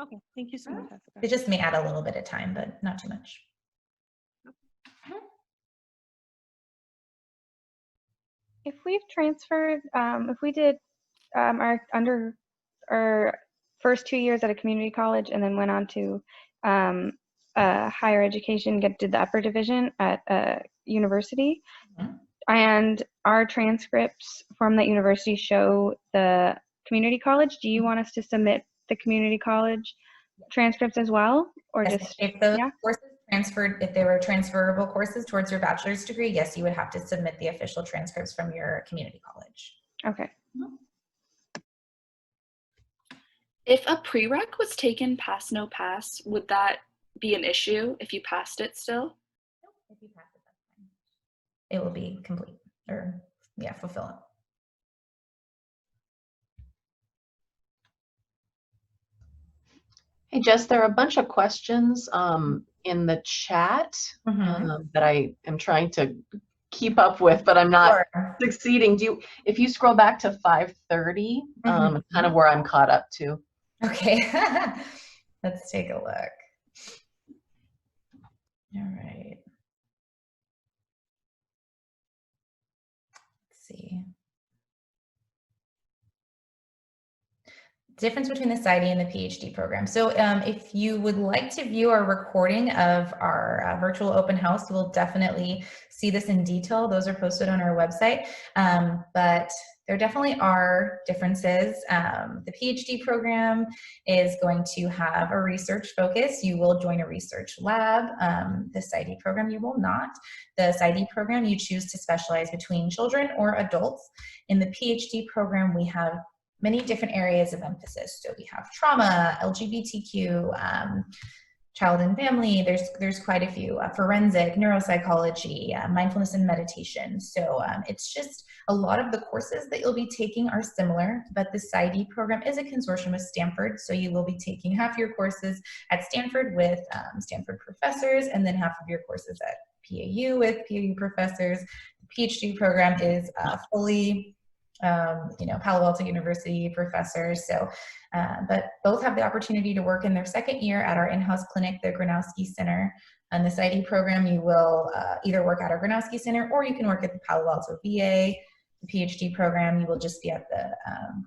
Okay, thank you so much, Jessica. It just may add a little bit of time, but not too much. If we've transferred, if we did our first 2 years at a community college and then went on to higher education, did the upper division at a university, and our transcripts from that university show the community college, do you want us to submit the community college transcripts as well, or yes, just if those courses transferred, if they were transferable courses towards your bachelor's degree, yes, you would have to submit the official transcripts from your community college. Okay. If a prereq was taken pass no pass, would that be an issue if you passed it still? If you pass it, that's fine. It will be complete, or yeah, fulfill it. Hey, Jess, there are a bunch of questions in the chat that I am trying to keep up with, but I'm not succeeding. If you scroll back to 5:30, kind of where I'm caught up to. Okay, let's take a look. All right. Let's see. Difference between the PsyD and the PhD program. So if you would like to view our recording of our virtual open house, you will definitely see this in detail. Those are posted on our website, but there definitely are differences. The PhD program is going to have a research focus. You will join a research lab. The PsyD program, you will not. The PsyD program, you choose to specialize between children or adults. In the PhD program, we have many different areas of emphasis. So we have trauma, LGBTQ, child and family, there's quite a few, forensic, neuropsychology, mindfulness and meditation. So it's just a lot of the courses that you'll be taking are similar, but the PsyD program is a consortium with Stanford. So you will be taking half your courses at Stanford with Stanford professors, and then half of your courses at PAU with PAU professors. The PhD program is fully, Palo Alto University professors. So, but both have the opportunity to work in their second year at our in-house clinic, the Gronowski Center. On the PsyD program, you will either work at our Gronowski Center or you can work at the Palo Alto VA. The PhD program, you will just be at the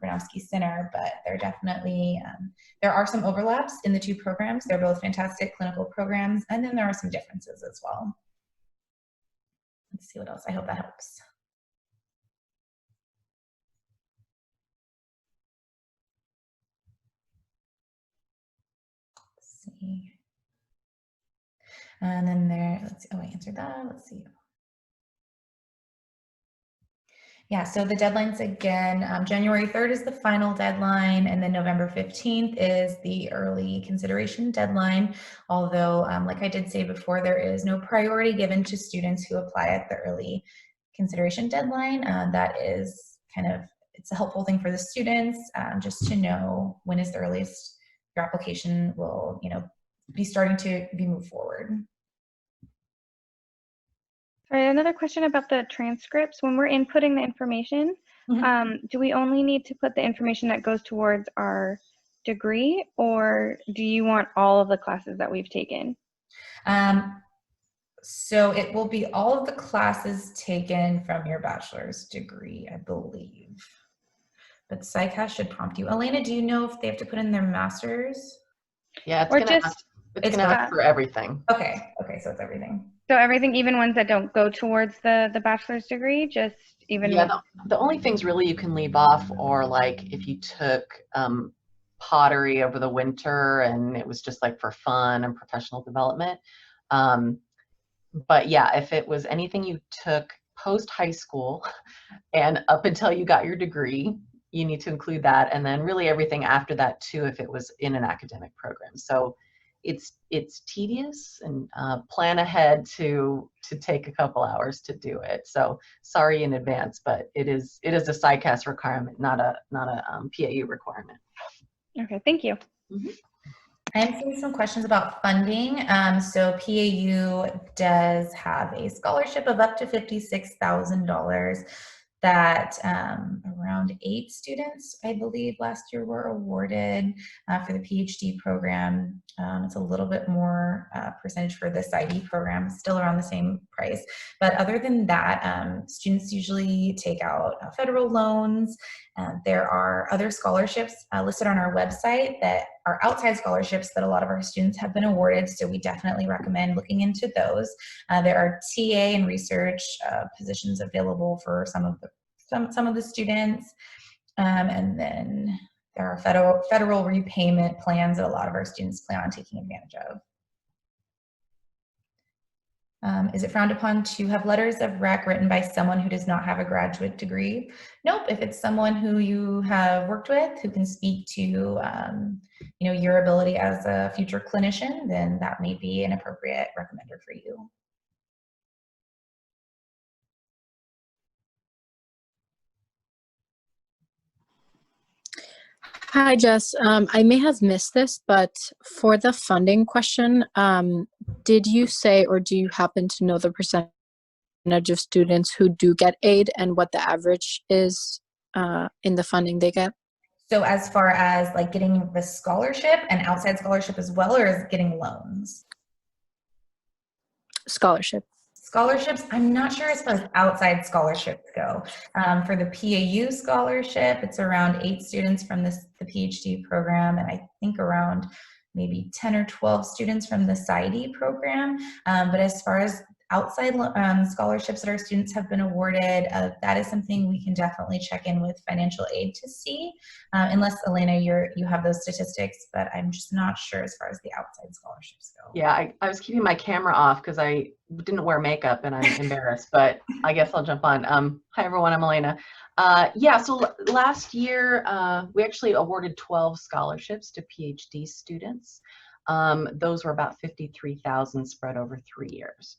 Gronowski Center, but there definitely, there are some overlaps in the two programs. They're both fantastic clinical programs, and then there are some differences as well. Let's see what else. I hope that helps. Let's see. And then there, let's see. Oh, I answered that. Let's see. Yeah, so the deadlines again, January 3rd is the final deadline, and then November 15th is the early consideration deadline. Although, like I did say before, there is no priority given to students who apply at the early consideration deadline. That is kind of, it's a helpful thing for the students just to know when is the earliest your application will, be starting to be moved forward. Sorry, another question about the transcripts. When we're inputting the information, do we only need to put the information that goes towards our degree, or do you want all of the classes that we've taken? So it will be all of the classes taken from your bachelor's degree, I believe. But PsyCast should prompt you. Elena, do you know if they have to put in their master's? Yeah, it's gonna ask for everything. Okay, so it's everything. So everything, even ones that don't go towards the bachelor's degree, just even. Yeah, the only things really you can leave off, or like if you took pottery over the winter and it was just like for fun and professional development. But yeah, if it was anything you took post high school and up until you got your degree, you need to include that, and then really everything after that too, if it was in an academic program. So it's tedious, and plan ahead to take a couple hours to do it. So sorry in advance, but it is a PsyCast requirement, not a PAU requirement. Okay, thank you. I'm seeing some questions about funding. So PAU does have a scholarship of up to $56,000 that around 8 students, I believe, last year were awarded for the PhD program. It's a little bit more percentage for the PsyD program, still around the same price. But other than that, students usually take out federal loans. There are other scholarships listed on our website that are outside scholarships that a lot of our students have been awarded, so we definitely recommend looking into those. There are TA and research positions available for some of the students, and then there are federal repayment plans that a lot of our students plan on taking advantage of. Is it frowned upon to have letters of rec written by someone who does not have a graduate degree? Nope. If it's someone who you have worked with, who can speak to your ability as a future clinician, then that may be an appropriate recommender for you. Hi, Jess. I may have missed this, but for the funding question, did you say, or do you happen to know the percentage of students who do get aid and what the average is in the funding they get? So as far as like getting the scholarship and outside scholarship as well, or is getting loans? Scholarship. Scholarships, I'm not sure as far as outside scholarships go. For the PAU scholarship, it's around 8 students from the PhD program, and I think around maybe 10 or 12 students from the PsyD program. But as far as outside scholarships that our students have been awarded, that is something we can definitely check in with financial aid to see, unless Elena, you have those statistics, but I'm just not sure as far as the outside scholarships go. Yeah, I was keeping my camera off because I didn't wear makeup and I'm embarrassed, but I guess I'll jump on. Hi everyone, I'm Elena. Yeah, so last year we actually awarded 12 scholarships to PhD students. Those were about 53,000 spread over 3 years.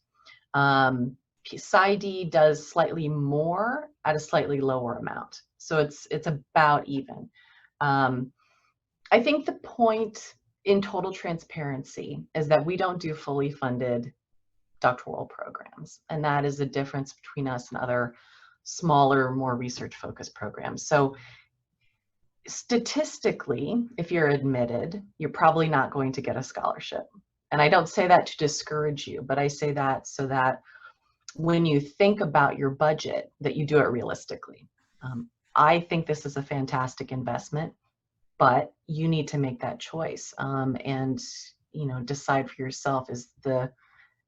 PsyD does slightly more at a slightly lower amount, so it's about even. I think the point in total transparency is that we don't do fully funded doctoral programs. And that is the difference between us and other smaller, more research-focused programs. So statistically, if you're admitted, you're probably not going to get a scholarship. And I don't say that to discourage you, but I say that so that when you think about your budget, that you do it realistically. I think this is a fantastic investment, but you need to make that choice and decide for yourself, is the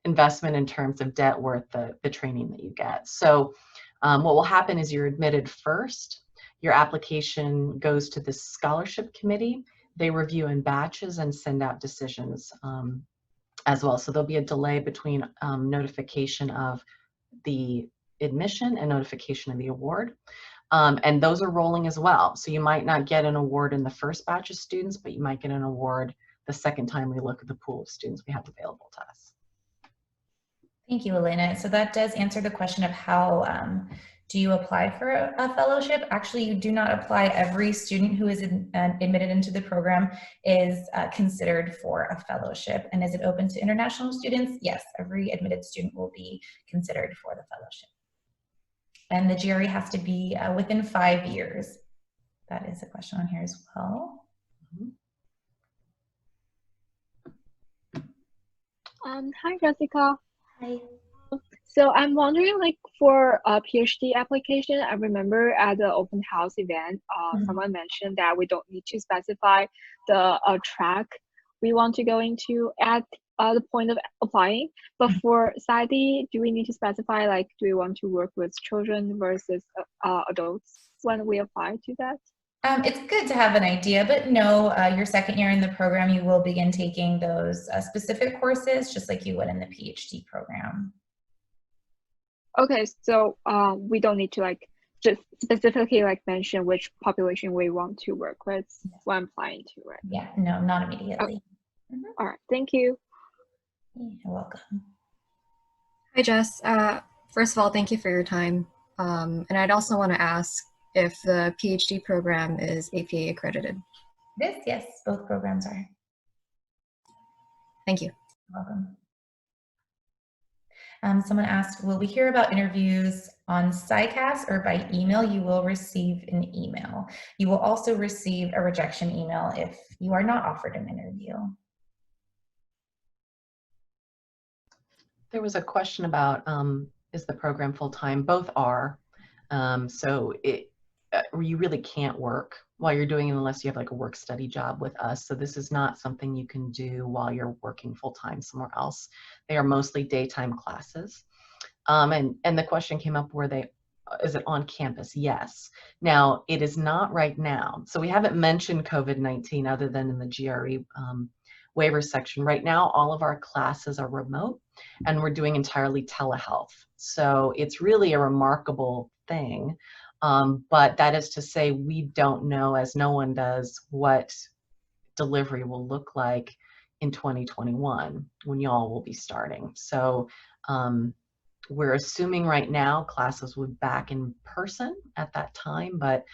investment in terms of debt worth the training that you get. So what will happen is you're admitted first. Your application goes to the scholarship committee. They review in batches and send out decisions as well. So there'll be a delay between notification of the admission and notification of the award. And those are rolling as well. So you might not get an award in the first batch of students, but you might get an award the second time we look at the pool of students we have available to us. Thank you, Elena. So that does answer the question of how do you apply for a fellowship? Actually, you do not apply. Every student who is admitted into the program is considered for a fellowship. And is it open to international students? Yes, every admitted student will be considered for the fellowship. And the GRE has to be within 5 years. That is a question on here as well. Hi, Jessica. Hi. So I'm wondering, like, for a PhD application, I remember at the open house event, someone mentioned that we don't need to specify the track we want to go into at the point of applying. But for PsyD, do we need to specify, like, do we want to work with children versus adults when we apply to that? It's good to have an idea, but no, your second year in the program, you will begin taking those specific courses just like you would in the PhD program. Okay, so we don't need to, like, just specifically, like, mention which population we want to work with when applying to it. Yeah, no, not immediately. Okay. All right, thank you. You're welcome. Hi, Jess. First of all, thank you for your time. And I'd also want to ask if the PhD program is APA accredited. Yes, both programs are. Thank you. You're welcome. Someone asked, will we hear about interviews on PsyCast or by email? You will receive an email. You will also receive a rejection email if you are not offered an interview. There was a question about, is the program full-time? Both are. So you really can't work while you're doing it unless you have like a work-study job with us. So this is not something you can do while you're working full-time somewhere else. They are mostly daytime classes. And the question came up, is it on campus? Yes. Now, it is not right now. So we haven't mentioned COVID-19 other than in the GRE waiver section. Right now, all of our classes are remote and we're doing entirely telehealth. So it's really a remarkable thing. But that is to say, we don't know, as no one does, what delivery will look like in 2021 when y'all will be starting. So we're assuming right now classes will be back in person at that time, but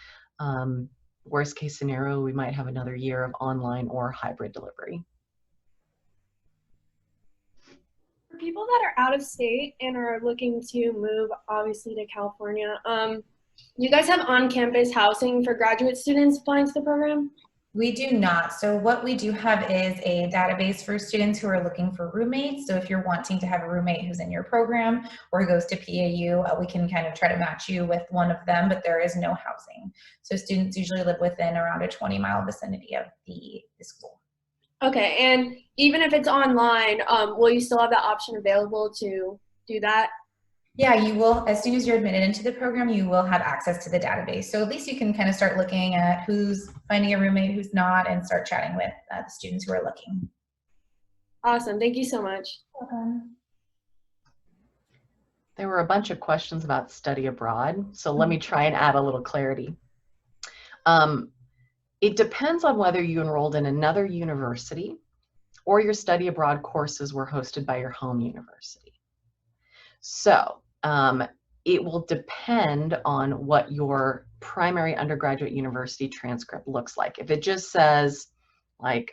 worst case scenario, we might have another year of online or hybrid delivery. For people that are out of state and are looking to move, obviously, to California, you guys have on-campus housing for graduate students applying to the program? We do not. So what we do have is a database for students who are looking for roommates. So if you're wanting to have a roommate who's in your program or who goes to PAU, we can kind of try to match you with one of them, but there is no housing. So students usually live within around a 20-mile vicinity of the school. Okay, and even if it's online, will you still have that option available to do that? Yeah, you will. As soon as you're admitted into the program, you will have access to the database. So at least you can kind of start looking at who's finding a roommate, who's not, and start chatting with the students who are looking. Awesome. Thank you so much. Welcome. There were a bunch of questions about study abroad. So let me try and add a little clarity. It depends on whether you enrolled in another university or your study abroad courses were hosted by your home university. So it will depend on what your primary undergraduate university transcript looks like. If it just says like,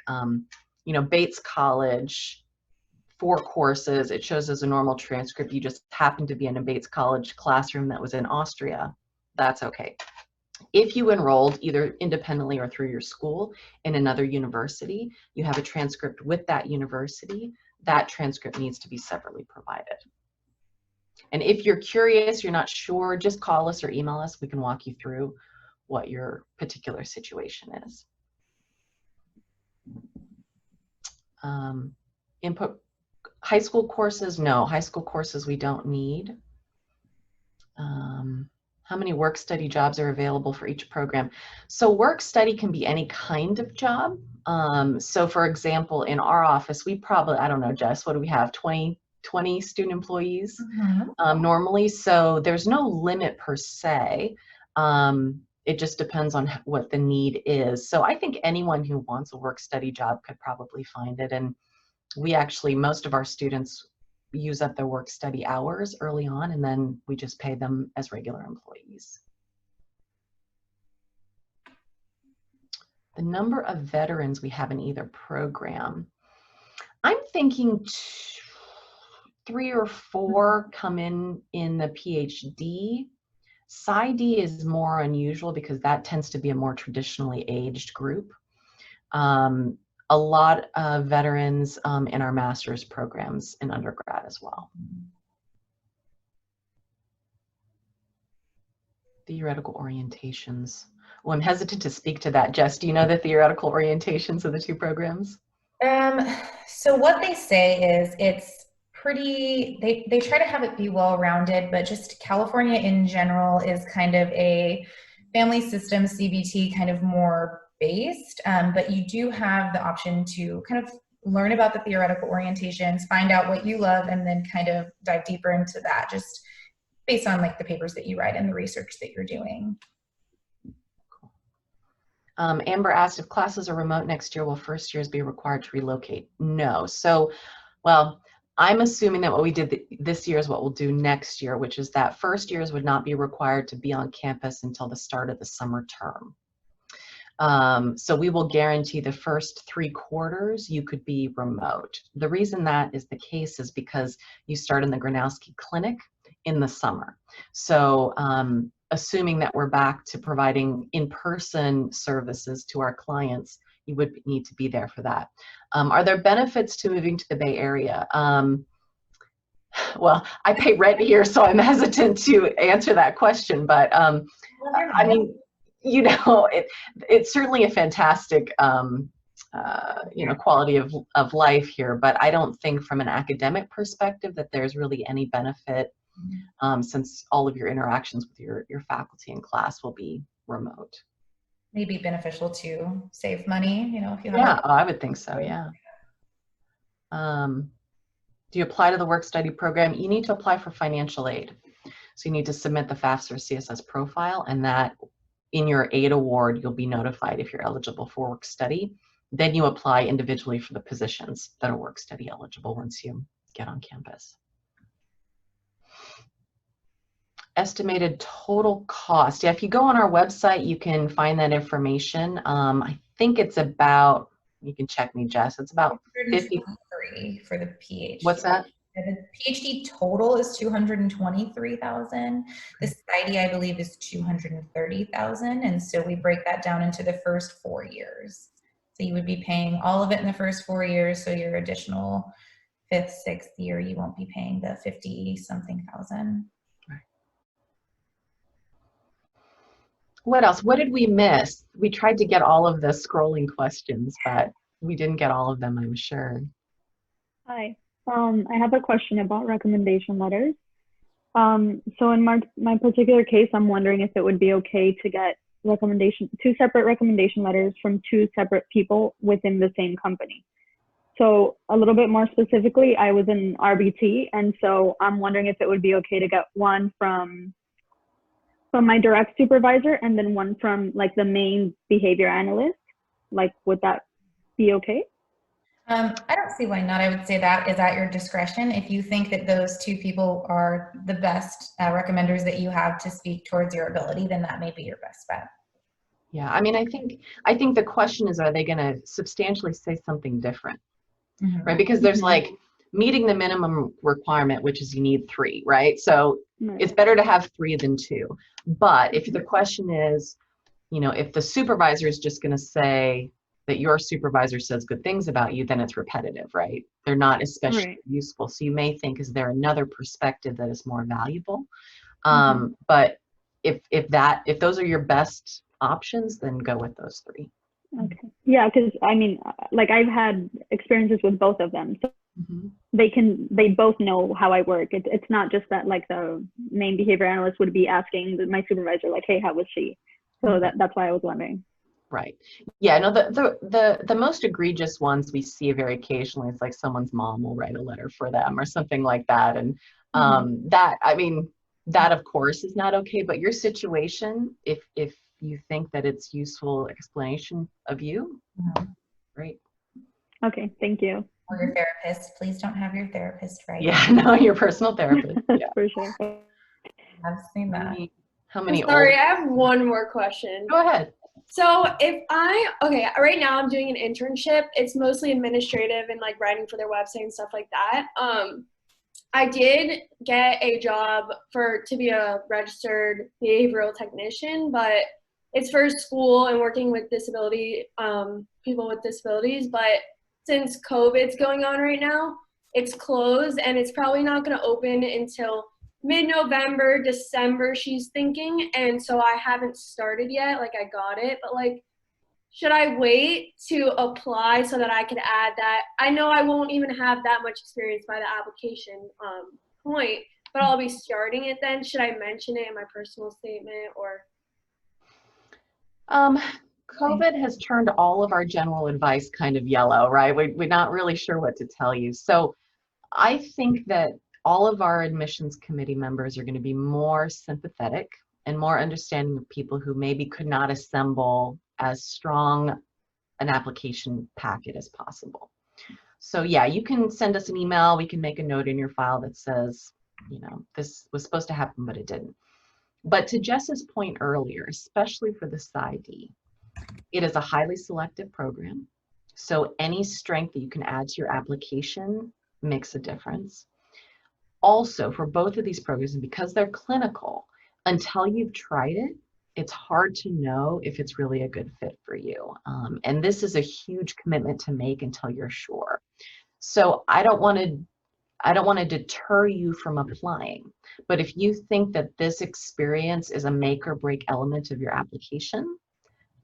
Bates College, 4 courses, it shows as a normal transcript. You just happen to be in a Bates College classroom that was in Austria. That's okay. If you enrolled either independently or through your school in another university, you have a transcript with that university, that transcript needs to be separately provided. And if you're curious, you're not sure, just call us or email us. We can walk you through what your particular situation is. Input high school courses, no. High school courses we don't need. How many work study jobs are available for each program? So work study can be any kind of job. So for example, in our office, we probably, I don't know, Jess, what do we have, 20 student employees normally? So there's no limit per se. It just depends on what the need is. So I think anyone who wants a work study job could probably find it. And we actually, most of our students use up their work study hours early on, and then we just pay them as regular employees. The number of veterans we have in either program, I'm thinking 3 or 4 come in the PhD. PsyD is more unusual because that tends to be a more traditionally aged group. A lot of veterans in our master's programs in undergrad as well. Theoretical orientations. Well, I'm hesitant to speak to that. Jess, do you know the theoretical orientations of the 2 programs? So what they say is it's pretty, they try to have it be well-rounded, but just California in general is kind of a family system CBT kind of more based, but you do have the option to kind of learn about the theoretical orientations, find out what you love, and then kind of dive deeper into that just based on like the papers that you write and the research that you're doing. Amber asked, if classes are remote next year, will first years be required to relocate? No. So, well, I'm assuming that what we did this year is what we'll do next year, which is that first years would not be required to be on campus until the start of the summer term. So we will guarantee the first 3 quarters you could be remote. The reason that is the case is because you start in the Gronowski Clinic in the summer. So assuming that we're back to providing in-person services to our clients, you would need to be there for that. Are there benefits to moving to the Bay Area? Well, I pay rent here, so I'm hesitant to answer that question, but I mean, you know, it's certainly a fantastic, you know, quality of life here, but I don't think from an academic perspective that there's really any benefit since all of your interactions with your faculty in class will be remote. Maybe beneficial to save money, you know, if you have. Yeah, I would think so, yeah. Do you apply to the work study program? You need to apply for financial aid. So you need to submit the FAFSA or CSS profile, and that in your aid award, you'll be notified if you're eligible for work study. Then you apply individually for the positions that are work study eligible once you get on campus. Estimated total cost. Yeah, if you go on our website, you can find that information. I think it's about, you can check me, Jess, it's about 50 for the PhD. What's that? The PhD total is 223,000. The PsyD, I believe, is 230,000, and so we break that down into the first 4 years. So you would be paying all of it in the first 4 years. So your additional 5th, 6th year, you won't be paying the 50-something thousand. Right. What else? What did we miss? We tried to get all of the scrolling questions, but we didn't get all of them, I'm sure. Hi. I have a question about recommendation letters. So in my particular case, I'm wondering if it would be okay to get 2 separate recommendation letters from 2 separate people within the same company. So a little bit more specifically, I was in RBT, and so I'm wondering if it would be okay to get one from my direct supervisor and then one from like the main behavior analyst. Like, would that be okay? I don't see why not. I would say that is at your discretion. If you think that those 2 people are the best recommenders that you have to speak towards your ability, then that may be your best bet. Yeah, I mean, I think the question is, are they going to substantially say something different, right? Because there's like meeting the minimum requirement, which is you need 3, right? So it's better to have 3 than 2. But if the question is, if the supervisor is just going to say that your supervisor says good things about you, then it's repetitive, right? They're not especially useful. So you may think, is there another perspective that is more valuable? But if those are your best options, then go with those 3. Okay. Yeah, because I mean, like I've had experiences with both of them, so they both know how I work. It's not just that like the main behavior analyst would be asking my supervisor like, hey, how was she? So that's why I was wondering. Right. Yeah. No. The most egregious ones we see very occasionally is like someone's mom will write a letter for them or something like that, and that of course is not okay. But your situation, if you think that it's useful explanation of you, great. Okay. Thank you. Or your therapist. Please don't have your therapist write. Yeah. No, your personal therapist. Yeah. For sure. I've seen that. How many? Sorry, I have one more question. Go ahead. So right now I'm doing an internship. It's mostly administrative and like writing for their website and stuff like that. I did get a job to be a registered behavioral technician, but it's for school and working with people with disabilities. But since COVID's going on right now, it's closed and it's probably not going to open until mid-November, December, she's thinking. And so I haven't started yet. Like I got it, but like, should I wait to apply so that I could add that? I know I won't even have that much experience by the application point, but I'll be starting it then. Should I mention it in my personal statement or? COVID has turned all of our general advice kind of yellow, right? We're not really sure what to tell you. So I think that all of our admissions committee members are going to be more sympathetic and more understanding of people who maybe could not assemble as strong an application packet as possible. So yeah, you can send us an email. We can make a note in your file that says, this was supposed to happen, but it didn't. But to Jess's point earlier, especially for the PsyD, it is a highly selective program. So any strength that you can add to your application makes a difference. Also, for both of these programs, because they're clinical, until you've tried it, it's hard to know if it's really a good fit for you. And this is a huge commitment to make until you're sure. So I don't want to deter you from applying. But if you think that this experience is a make or break element of your application,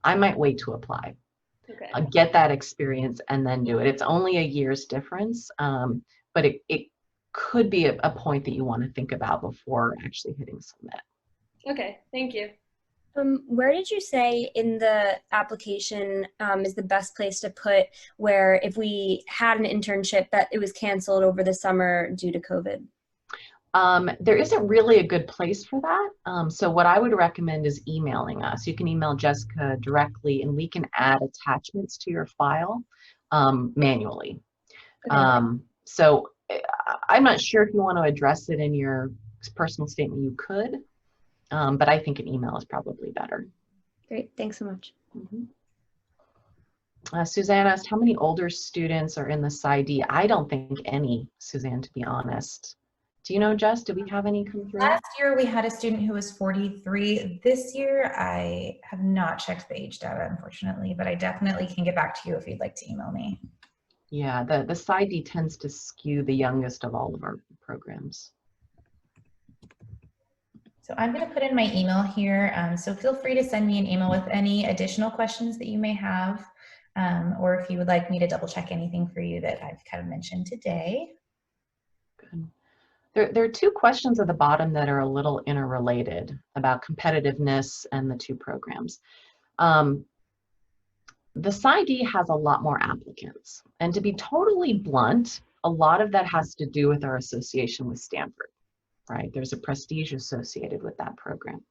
I might wait to apply. Okay. Get that experience and then do it. It's only a year's difference, but it could be a point that you want to think about before actually hitting submit. Okay, thank you. Where did you say in the application is the best place to put where if we had an internship that it was canceled over the summer due to COVID? There isn't really a good place for that. So what I would recommend is emailing us. You can email Jessica directly and we can add attachments to your file manually. Okay. So I'm not sure if you want to address it in your personal statement, you could, but I think an email is probably better. Great, thanks so much. Suzanne asked, how many older students are in the PsyD? I don't think any, Suzanne, to be honest. Do you know, Jess, did we have any come through? Last year we had a student who was 43. This year I have not checked the age data, unfortunately, but I definitely can get back to you if you'd like to email me. Yeah, the PsyD tends to skew the youngest of all of our programs. So I'm going to put in my email here. So feel free to send me an email with any additional questions that you may have, or if you would like me to double check anything for you that I've kind of mentioned today. Good. There are 2 questions at the bottom that are a little interrelated about competitiveness and the 2 programs. The PsyD has a lot more applicants. And to be totally blunt, a lot of that has to do with our association with Stanford, right? There's a prestige associated with that program.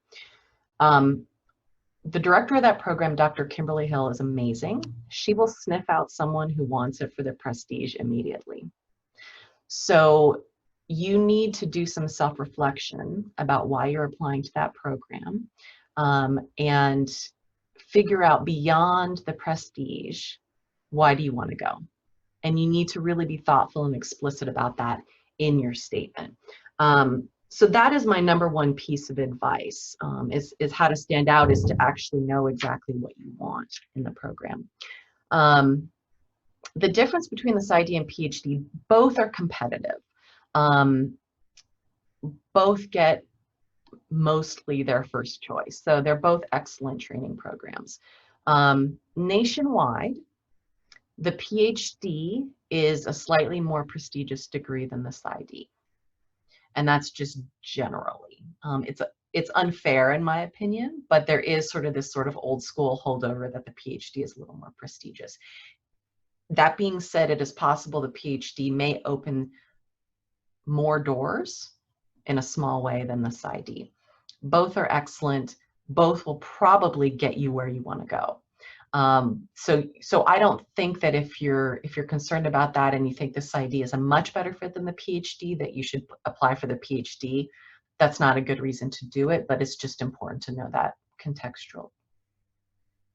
The director of that program, Dr. Kimberly Hill, is amazing. She will sniff out someone who wants it for the prestige immediately. So you need to do some self-reflection about why you're applying to that program, and figure out beyond the prestige, why do you want to go? And you need to really be thoughtful and explicit about that in your statement. So that is my number one piece of advice, is how to stand out, is to actually know exactly what you want in the program. The difference between the PsyD and PhD, both are competitive. Both get mostly their first choice. So they're both excellent training programs. Nationwide, the PhD is a slightly more prestigious degree than the PsyD. And that's just generally. It's unfair in my opinion, but there is sort of this sort of old school holdover that the PhD is a little more prestigious. That being said, it is possible the PhD may open more doors in a small way than the PsyD. Both are excellent. Both will probably get you where you want to go. So I don't think that if you're concerned about that and you think the PsyD is a much better fit than the PhD, that you should apply for the PhD. That's not a good reason to do it, but it's just important to know that contextual.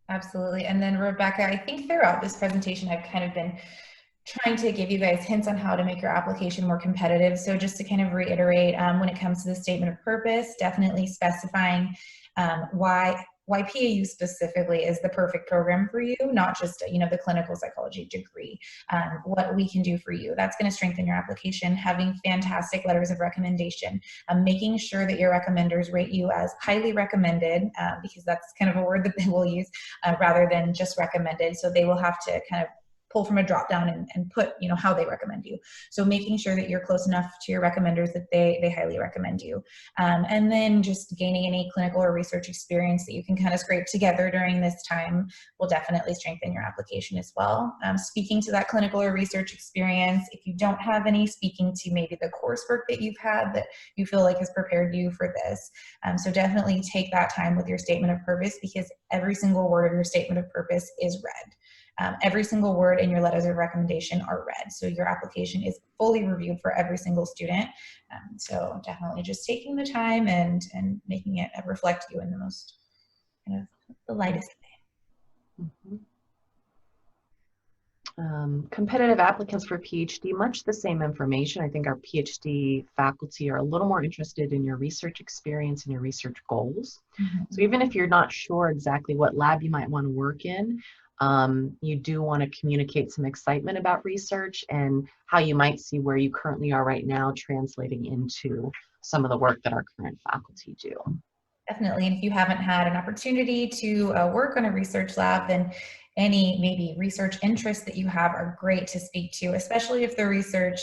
Absolutely. And then Rebecca, I think throughout this presentation, I've kind of been trying to give you guys hints on how to make your application more competitive. So just to kind of reiterate, when it comes to the statement of purpose, definitely specifying why PAU specifically is the perfect program for you, not just, you know, the clinical psychology degree, what we can do for you. That's going to strengthen your application. Having fantastic letters of recommendation, making sure that your recommenders rate you as highly recommended, because that's kind of a word that they will use rather than just recommended. So they will have to kind of pull from a drop down and put, you know, how they recommend you. So making sure that you're close enough to your recommenders that they highly recommend you. And then just gaining any clinical or research experience that you can kind of scrape together during this time will definitely strengthen your application as well. Speaking to that clinical or research experience, if you don't have any, speaking to maybe the coursework that you've had that you feel like has prepared you for this. So definitely take that time with your statement of purpose, because every single word of your statement of purpose is read. Every single word in your letters of recommendation are read. So your application is fully reviewed for every single student. So definitely just taking the time and making it reflect you in the most, kind of the lightest way. Competitive applicants for PhD, much the same information. I think our PhD faculty are a little more interested in your research experience and your research goals. So even if you're not sure exactly what lab you might want to work in, you do want to communicate some excitement about research and how you might see where you currently are right now translating into some of the work that our current faculty do. Definitely, and if you haven't had an opportunity to work on a research lab, then any maybe research interests that you have are great to speak to, especially if the research,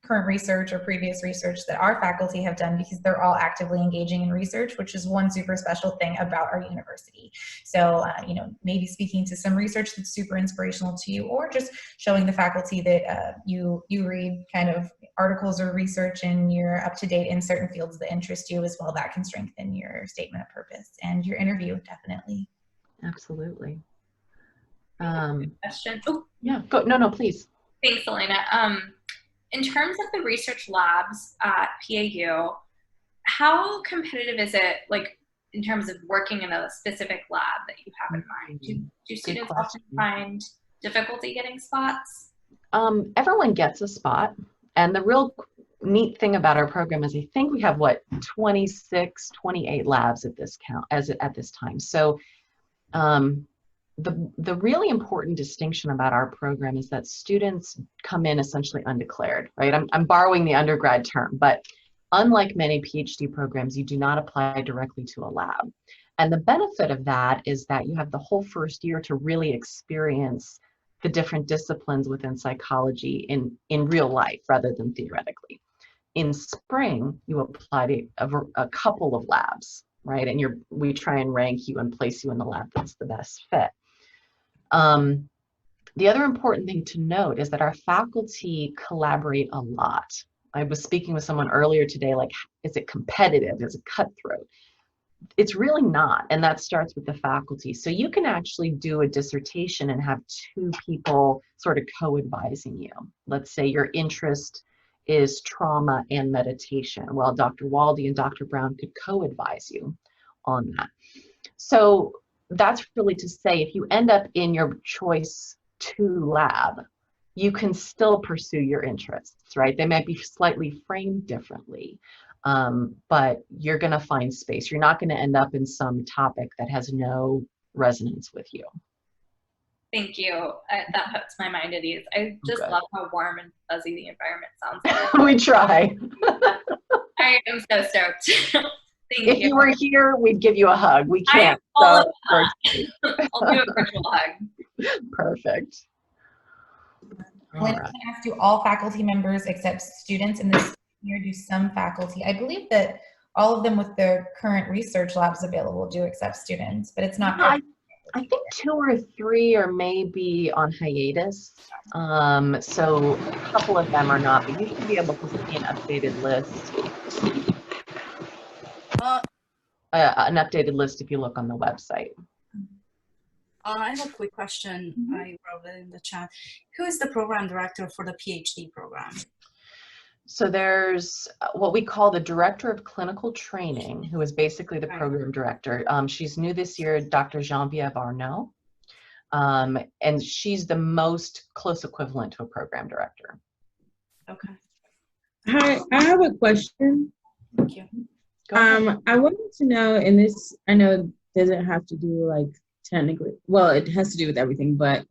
current research or previous research that our faculty have done, because they're all actively engaging in research, which is one super special thing about our university. So, you know, maybe speaking to some research that's super inspirational to you, or just showing the faculty that you read kind of articles or research and you're up to date in certain fields that interest you as well. That can strengthen your statement of purpose and your interview, definitely. Absolutely. Question. Oh, yeah, go. No, please. Thanks, Elena. In terms of the research labs at PAU, how competitive is it, like in terms of working in a specific lab that you have in mind? Do students often find difficulty getting spots? Everyone gets a spot, and the real neat thing about our program is I think we have 26, 28 labs at this time. So the really important distinction about our program is that students come in essentially undeclared, right? I'm borrowing the undergrad term, but unlike many PhD programs, you do not apply directly to a lab. And the benefit of that is that you have the whole first year to really experience the different disciplines within psychology in real life rather than theoretically. In spring, you apply to a couple of labs, right? And we try and rank you and place you in the lab that's the best fit. The other important thing to note is that our faculty collaborate a lot. I was speaking with someone earlier today, like, is it competitive? Is it cutthroat? It's really not, and that starts with the faculty. So you can actually do a dissertation and have two people sort of co-advising you. Let's say your interest is trauma and meditation. Well, Dr. Waldy and Dr. Brown could co-advise you on that. So that's really to say, if you end up in your choice 2 lab, you can still pursue your interests, right? They might be slightly framed differently, but you're going to find space. You're not going to end up in some topic that has no resonance with you. Thank you. That puts my mind at ease. I just Good. love how warm and fuzzy the environment sounds. We try. I am so stoked. Thank If you. you were here, we'd give you a hug. We can't. I'll So do a virtual hug. Perfect. When I asked, do all faculty members except students in this year do some faculty? I believe that all of them with their current research labs available do accept students, but it's not. I think 2 or 3 are maybe on hiatus. So a couple of them are not, but you should be able to see an updated list. An updated list if you look on the website. I have a quick question. I wrote it in the chat. Who is the program director for the PhD program? So there's what we call the Director of Clinical Training, who is basically the program director. She's new this year, Dr. Geneviève Arnaud, and she's the most close equivalent to a program director. Okay. Hi, I have a question. Thank you. I wanted to know, and this I know it doesn't have to do like technically, well, it has to do with everything, but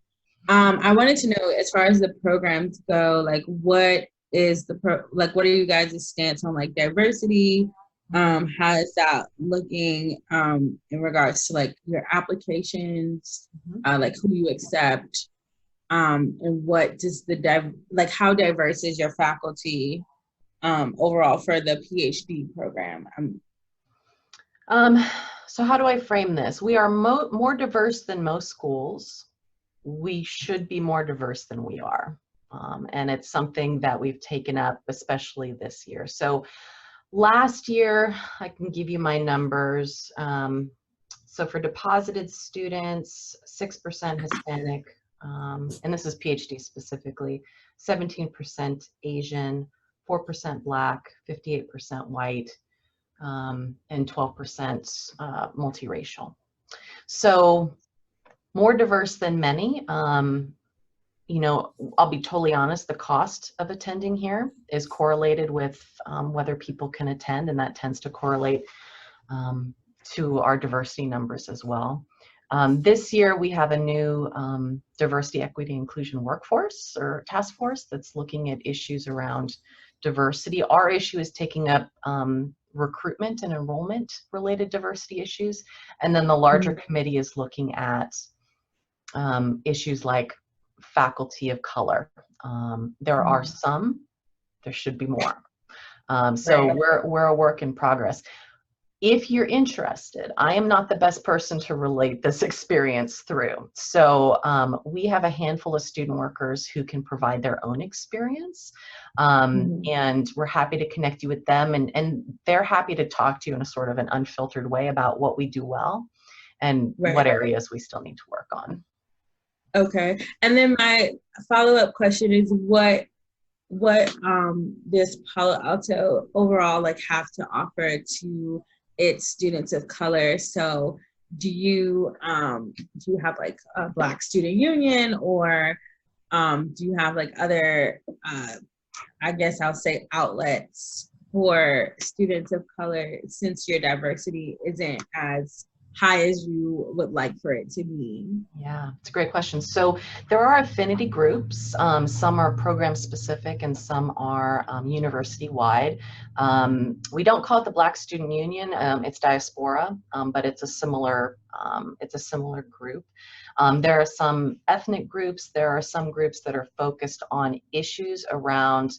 I wanted to know, as far as the programs go, like what is what are you guys' stance on like diversity? How is that looking in regards to like your applications, like who you accept, and what does like how diverse is your faculty overall for the PhD program? So how do I frame this? We are more diverse than most schools. We should be more diverse than we are. And it's something that we've taken up, especially this year. So last year, I can give you my numbers. So for deposited students, 6% Hispanic, and this is PhD specifically, 17% Asian, 4% Black, 58% white, and 12% multiracial. So more diverse than many. You know, I'll be totally honest, the cost of attending here is correlated with whether people can attend, and that tends to correlate to our diversity numbers as well. This year we have a new diversity, equity, inclusion workforce or task force that's looking at issues around diversity. Our issue is taking up recruitment and enrollment related diversity issues, and then the larger committee is looking at issues like faculty of color. There are some, there should be more. So we're a work in progress. If you're interested, I am not the best person to relate this experience through. So we have a handful of student workers who can provide their own experience. And we're happy to connect you with them, and they're happy to talk to you in a sort of an unfiltered way about what we do well and what areas we still need to work on. Okay, and then my follow-up question is what does Palo Alto overall like have to offer to its students of color? So do you have like a Black Student Union, or do you have like other I guess I'll say outlets for students of color, since your diversity isn't as high as you would like for it to be? Yeah, it's a great question. So there are affinity groups. Some are program specific and some are university wide. We don't call it the Black Student Union. It's diaspora, but it's a similar group. There are some ethnic groups. There are some groups that are focused on issues around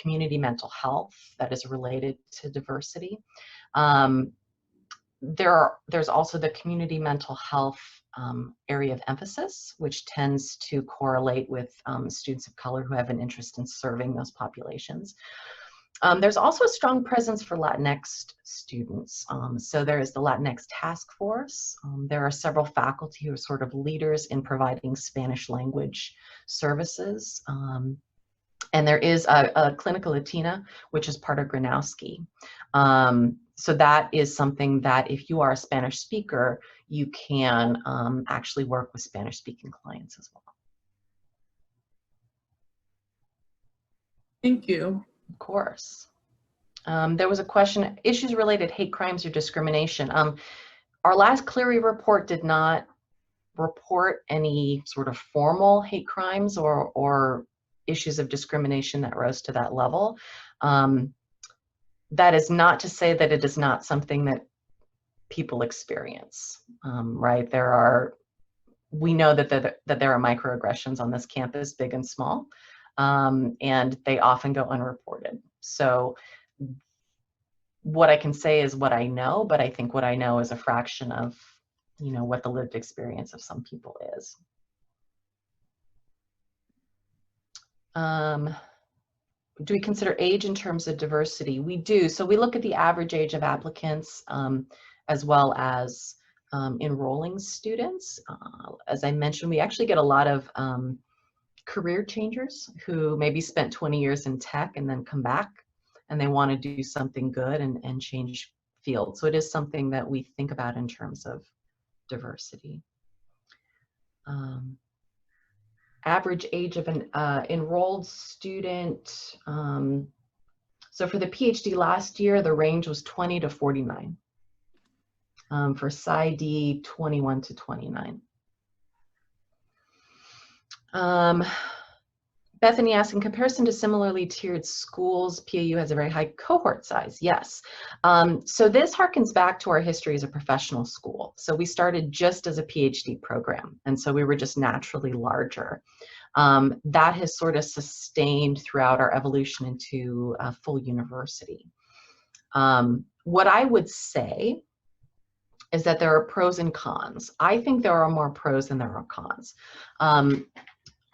community mental health that is related to diversity. There's also the community mental health area of emphasis, which tends to correlate with students of color who have an interest in serving those populations. There's also a strong presence for Latinx students. So there is the Latinx Task Force. There are several faculty who are sort of leaders in providing Spanish language services. And there is a Clinical Latina, which is part of Gronowski. So that is something that if you are a Spanish speaker, you can actually work with Spanish speaking clients as well. Thank you. Of course. There was a question, issues related hate crimes or discrimination. Our last Clery report did not report any sort of formal hate crimes or issues of discrimination that rose to that level. That is not to say that it is not something that people experience, right? We know that there are microaggressions on this campus, big and small, and they often go unreported. So what I can say is what I know, but I think what I know is a fraction of, what the lived experience of some people is. Do we consider age in terms of diversity? We do. So we look at the average age of applicants as well as enrolling students. As I mentioned, we actually get a lot of career changers who maybe spent 20 years in tech and then come back and they want to do something good and change fields. So it is something that we think about in terms of diversity. Average age of an enrolled student. So for the PhD last year, the range was 20 to 49. For PsyD, 21 to 29. Bethany asked, in comparison to similarly tiered schools, PAU has a very high cohort size. Yes. So this harkens back to our history as a professional school. So we started just as a PhD program, and so we were just naturally larger. That has sort of sustained throughout our evolution into a full university. What I would say is that there are pros and cons. I think there are more pros than there are cons.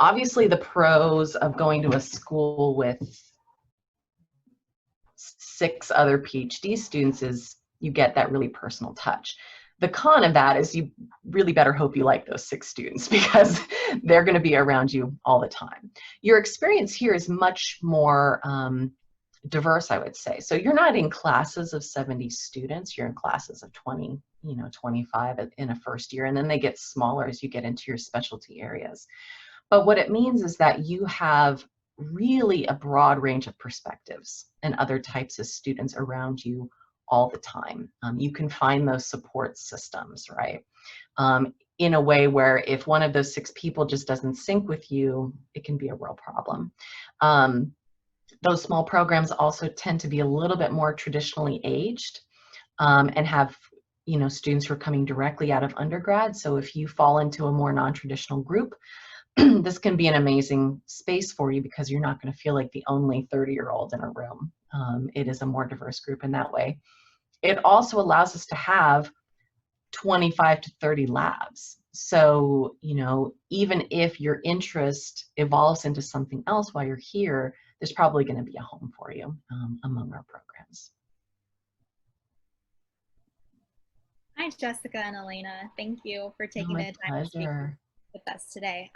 Obviously, the pros of going to a school with 6 other PhD students is you get that really personal touch. The con of that is you really better hope you like those 6 students because they're going to be around you all the time. Your experience here is much more diverse, I would say. So you're not in classes of 70 students, you're in classes of 20, 25 in a first year, and then they get smaller as you get into your specialty areas. But what it means is that you have really a broad range of perspectives and other types of students around you all the time. You can find those support systems, right? In a way where if one of those 6 people just doesn't sync with you, it can be a real problem. Those small programs also tend to be a little bit more traditionally aged and have students who are coming directly out of undergrad. So if you fall into a more non-traditional group, this can be an amazing space for you because you're not going to feel like the only 30-year-old in a room. It is a more diverse group in that way. It also allows us to have 25 to 30 labs. So, even if your interest evolves into something else while you're here, there's probably going to be a home for you among our programs. Hi, Jessica and Elena. Thank you for taking the time to speak with us today.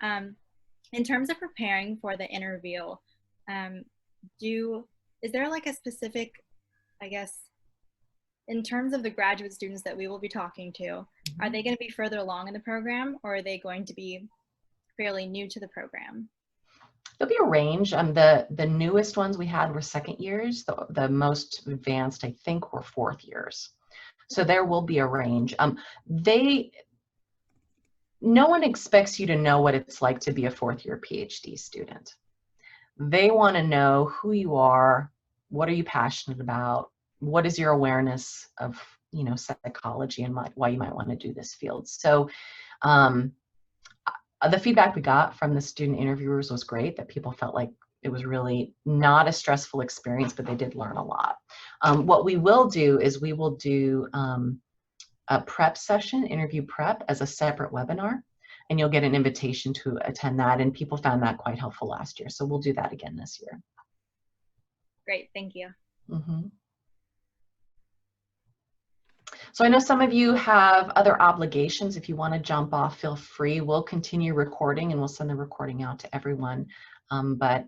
In terms of preparing for the interview, is there like a specific, I guess, in terms of the graduate students that we will be talking to, are they going to be further along in the program or are they going to be fairly new to the program? There'll be a range. The newest ones we had were 2nd years. The most advanced, I think, were 4th years. So there will be a range. No one expects you to know what it's like to be a 4th year PhD student. They want to know who you are, what are you passionate about, what is your awareness of psychology and why you might want to do this field. So the feedback we got from the student interviewers was great, that people felt like it was really not a stressful experience, but they did learn a lot. What we will do is we will do a prep session, interview prep, as a separate webinar, and you'll get an invitation to attend that, and people found that quite helpful last year. So we'll do that again this year. Great, thank you. So I know some of you have other obligations. If you want to jump off, feel free. We'll continue recording and we'll send the recording out to everyone. But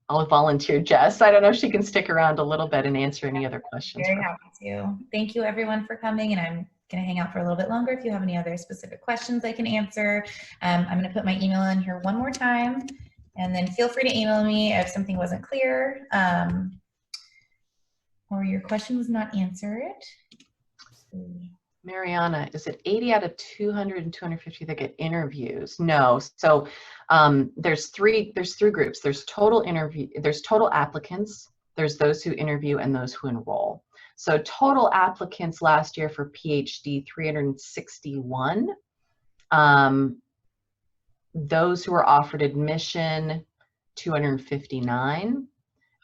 I'll volunteer Jess. I don't know if she can stick around a little bit and answer any other questions. Very happy to. Thank you everyone for coming, and I'm going to hang out for a little bit longer if you have any other specific questions I can answer. I'm going to put my email in here one more time, And then feel free to email me if something wasn't clear or your question was not answered. Mariana, is it 80 out of 200 and 250 that get interviews? No. So there's three groups. There's total applicants, there's those who interview, and those who enroll. So total applicants last year for PhD, 361. Those who were offered admission, 259.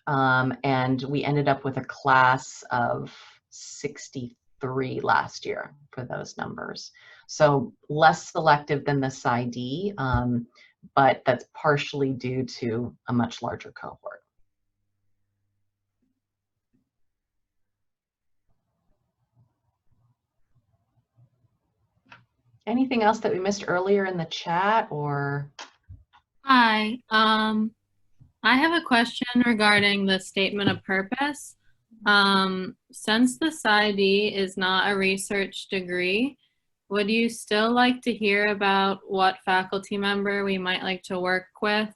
And we ended up with a class of 63 last year for those numbers. So less selective than the PsyD, but that's partially due to a much larger cohort. Anything else that we missed earlier in the chat, or? Hi, I have a question regarding the statement of purpose. Since the PsyD is not a research degree, would you still like to hear about what faculty member we might like to work with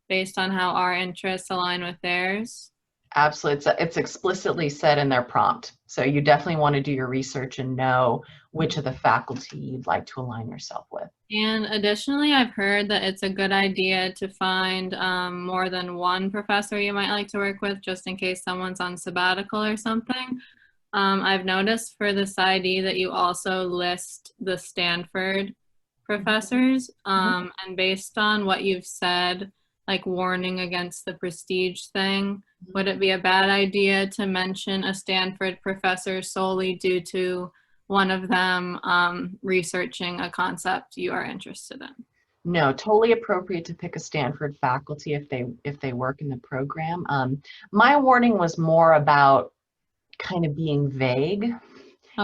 based on how our interests align with theirs? Absolutely. It's explicitly said in their prompt. So you definitely want to do your research and know which of the faculty you'd like to align yourself with. And additionally, I've heard that it's a good idea to find more than one professor you might like to work with, just in case someone's on sabbatical or something. I've noticed for the PsyD that you also list the Stanford professors, and based on what you've said, like warning against the prestige thing, would it be a bad idea to mention a Stanford professor solely due to one of them researching a concept you are interested in? No, totally appropriate to pick a Stanford faculty if they work in the program. My warning was more about kind of being vague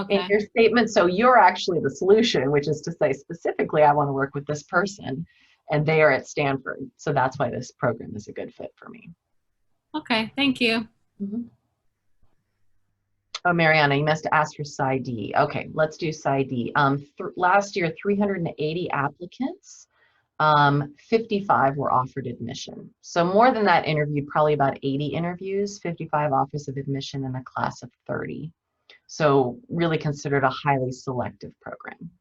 in your statement. So you're actually the solution, which is to say specifically, I want to work with this person, and they are at Stanford. So that's why this program is a good fit for me. Okay, thank you. Oh, Mariana, you must ask for PsyD. Okay, let's do PsyD. Last year, 380 applicants, 55 were offered admission. So more than that interviewed, probably about 80 interviews, 55 offers of admission in a class of 30. So really considered a highly selective program.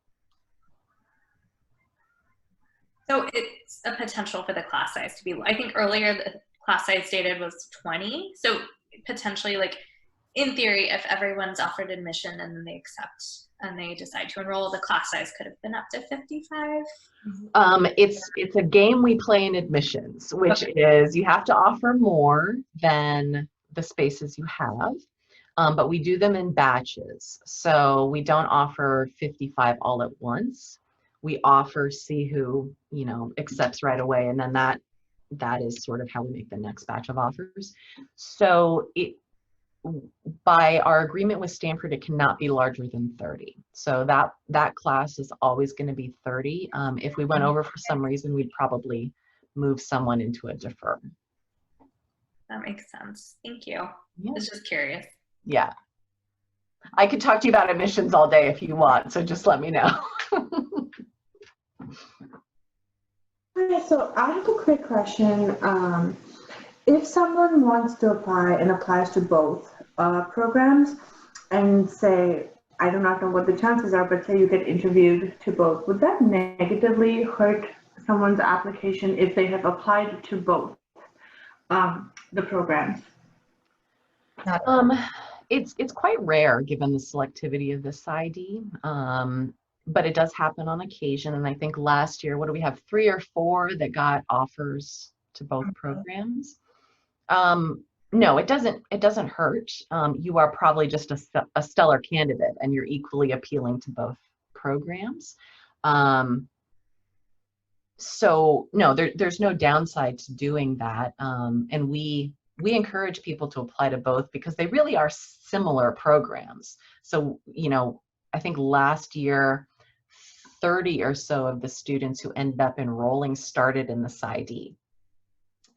So it's a potential for the class size to be, I think earlier the class size stated was 20. So potentially, like in theory, if everyone's offered admission and then they accept and they decide to enroll, the class size could have been up to 55. It's a game we play in admissions, which is you have to offer more than the spaces you have, but we do them in batches. So we don't offer 55 all at once. We offer, see who, you know, accepts right away, and then that is sort of how we make the next batch of offers. So by our agreement with Stanford, it cannot be larger than 30. So that class is always going to be 30. If we went over for some reason, we'd probably move someone into a defer. That makes sense. Thank you. I was just curious. Yeah. I could talk to you about admissions all day if you want, so just let me know. Hi, so I have a quick question. If someone wants to apply and applies to both programs and say, I do not know what the chances are, but say you get interviewed to both, would that negatively hurt someone's application if they have applied to both the programs? It's quite rare given the selectivity of the PsyD, but it does happen on occasion. And I think last year, what do we have, 3 or 4 that got offers to both programs? No, it doesn't hurt. You are probably just a stellar candidate and you're equally appealing to both programs. So no, there's no downside to doing that. And we encourage people to apply to both because they really are similar programs. So, you know, I think last year, 30 or so of the students who ended up enrolling started in the PsyD.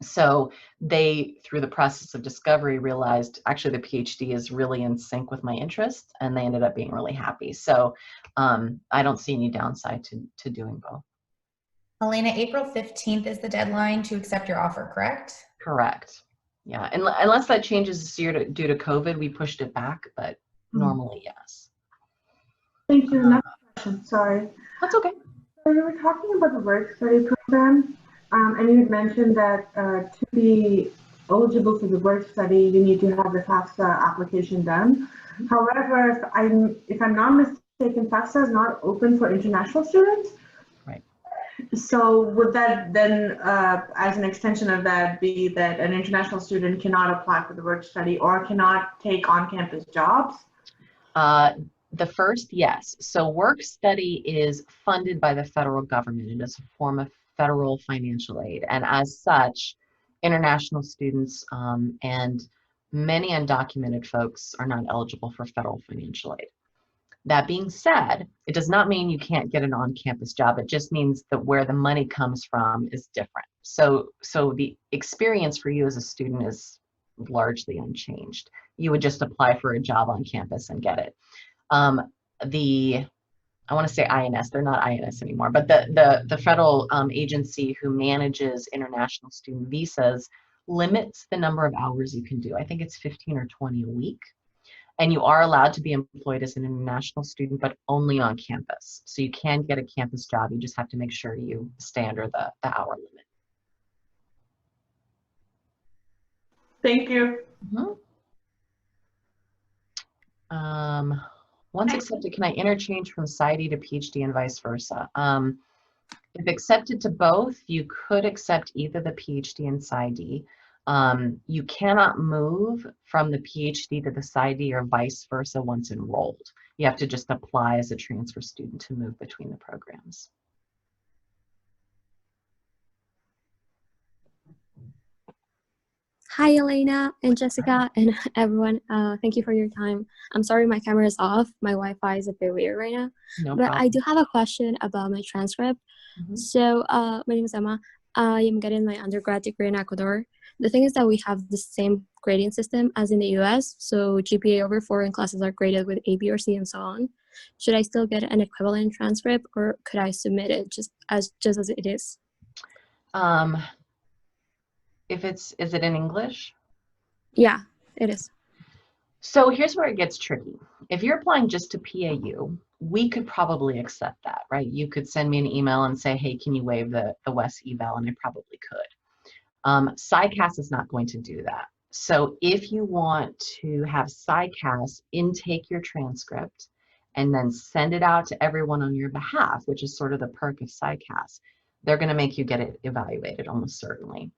So they, through the process of discovery, realized actually the PhD is really in sync with my interests, and they ended up being really happy. So I don't see any downside to doing both. Elena, April 15th is the deadline to accept your offer, correct? Correct. Yeah, and unless that changes this year due to COVID, we pushed it back, but normally, yes. Thank you. Next question. Sorry. That's okay. So you were talking about the work study program, and you had mentioned that to be eligible for the work study, you need to have the FAFSA application done. However, if I'm not mistaken, FAFSA is not open for international students. Right. So would that then, as an extension of that, be that an international student cannot apply for the work study or cannot take on-campus jobs? The first, yes. So work study is funded by the federal government. It is a form of federal financial aid. And as such, international students and many undocumented folks are not eligible for federal financial aid. That being said, it does not mean you can't get an on-campus job. It just means that where the money comes from is different. So the experience for you as a student is largely unchanged. You would just apply for a job on campus and get it. I want to say INS, they're not INS anymore, but the federal agency who manages international student visas limits the number of hours you can do. I think it's 15 or 20 a week. And you are allowed to be employed as an international student, but only on campus. So you can get a campus job. You just have to make sure you stay under the hour limit. Thank you. Once accepted, can I interchange from PsyD to PhD and vice versa? If accepted to both, you could accept either the PhD and PsyD. You cannot move from the PhD to the PsyD or vice versa once enrolled. You have to just apply as a transfer student to move between the programs. Hi, Elena and Jessica and everyone. Thank you for your time. I'm sorry my camera is off. My Wi-Fi is a bit weird right now. No but problem. I do have a question about my transcript. So my name is Emma. I am getting my undergrad degree in Ecuador. The thing is that we have the same grading system as in the US. So GPA over 4 and classes are graded with A, B, or C and so on. Should I still get an equivalent transcript or could I submit it just as it is? Is it in English? Yeah, it is. So here's where it gets tricky. If you're applying just to PAU, we could probably accept that, right? You could send me an email and say, hey, can you waive the WES eval? And I probably could. PsyCAS is not going to do that. So if you want to have PsyCAS intake your transcript and then send it out to everyone on your behalf, which is sort of the perk of PsyCAS, they're going to make you get it evaluated almost certainly.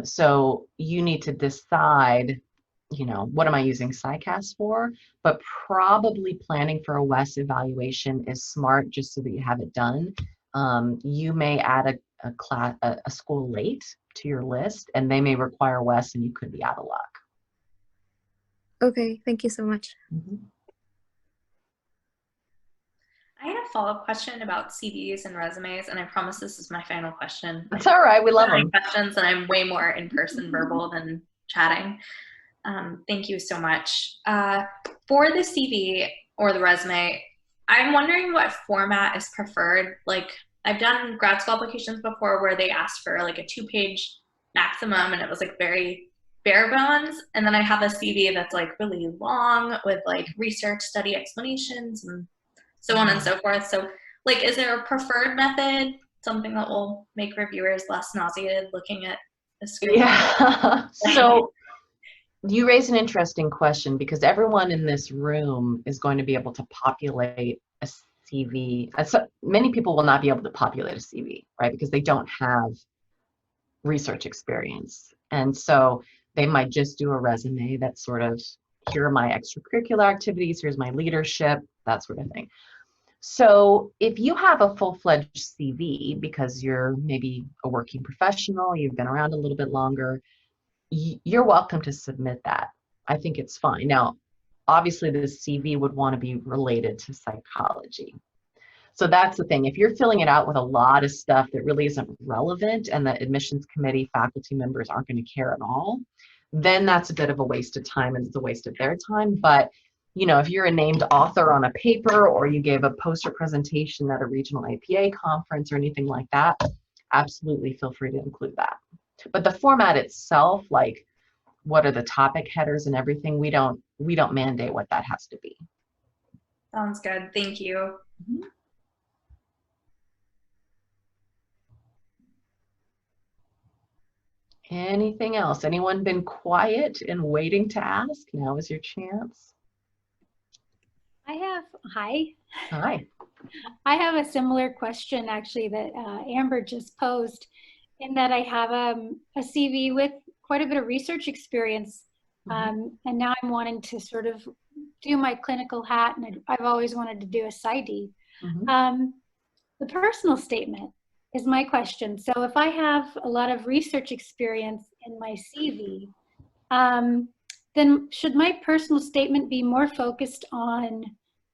So you need to decide, what am I using PsyCAS for? But probably planning for a WES evaluation is smart just so that you have it done. You may add a school late to your list and they may require WES and you could be out of luck. Okay, thank you so much. I had a follow-up question about CVs and resumes, and I promise this is my final question. That's all right. We love them. Questions, and I'm way more in-person verbal than chatting. Thank you so much. For the CV or the resume, I'm wondering what format is preferred. Like, I've done grad school applications before where they asked for like a 2-page maximum, and it was like very bare bones. And then I have a CV that's like really long with like research, study explanations, and so on and so forth. So like, is there a preferred method, something that will make reviewers less nauseated looking at the screen? Yeah. So you raise an interesting question because everyone in this room is going to be able to populate a CV. Many people will not be able to populate a CV, right? Because they don't have research experience. And so they might just do a resume that's sort of, here are my extracurricular activities, here's my leadership, that sort of thing. So if you have a full-fledged CV because you're maybe a working professional, you've been around a little bit longer, you're welcome to submit that. I think it's fine. Now, obviously the CV would want to be related to psychology. So that's the thing. If you're filling it out with a lot of stuff that really isn't relevant and the admissions committee faculty members aren't going to care at all, then that's a bit of a waste of time and it's a waste of their time. But you know, if you're a named author on a paper or you gave a poster presentation at a regional APA conference or anything like that, absolutely feel free to include that. But the format itself, like what are the topic headers and everything, we don't mandate what that has to be. Sounds good. Thank you. Mm-hmm. Anything else? Anyone been quiet and waiting to ask? Now is your chance. Hi. Hi. I have a similar question actually that Amber just posed, in that I have a CV with quite a bit of research experience. And now I'm wanting to sort of do my clinical hat, and I've always wanted to do a PsyD. The personal statement is my question. So if I have a lot of research experience in my CV, then should my personal statement be more focused on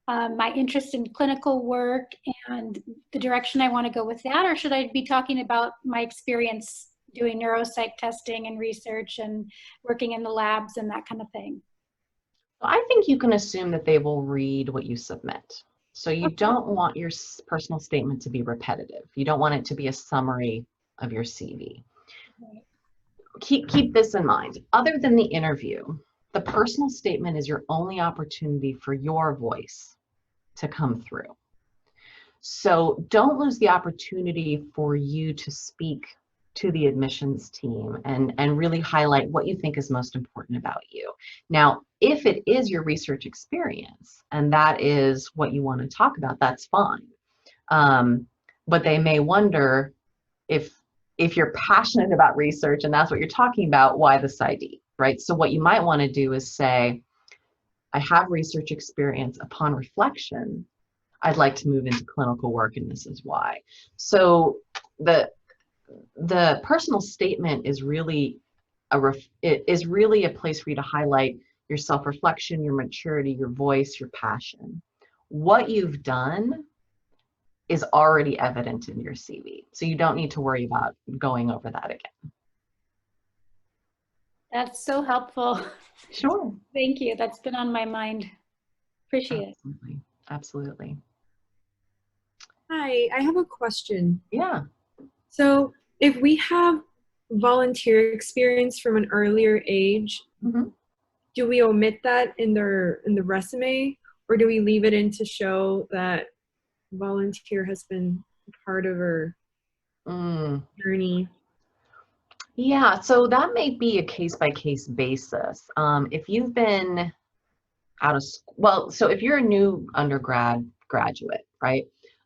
my interest in clinical work and the direction I want to go with that, or should I be talking about my experience doing neuropsych testing and research and working in the labs and that kind of thing? I think you can assume that they will read what you submit. So you don't want your personal statement to be repetitive. You don't want it to be a summary of your CV. Keep this in mind. Other than the interview, the personal statement is your only opportunity for your voice to come through. So don't lose the opportunity for you to speak to the admissions team and really highlight what you think is most important about you. Now, if it is your research experience and that is what you want to talk about, that's fine. But they may wonder if you're passionate about research and that's what you're talking about, why the PsyD, right? So what you might want to do is say, I have research experience. Upon reflection, I'd like to move into clinical work, and this is why. So the personal statement is really a place for you to highlight your self-reflection, your maturity, your voice, your passion. What you've done is already evident in your CV, so you don't need to worry about going over that again. That's so helpful. Sure. Thank you. That's been on my mind. Appreciate it. Absolutely. Hi, I have a question. Yeah. So if we have volunteer experience from an earlier age, do we omit that in the resume, or do we leave it in to show that volunteer has been part of our journey? Yeah, so that may be a case-by-case basis. If you've been out of school, well, so if you're a new graduate, right?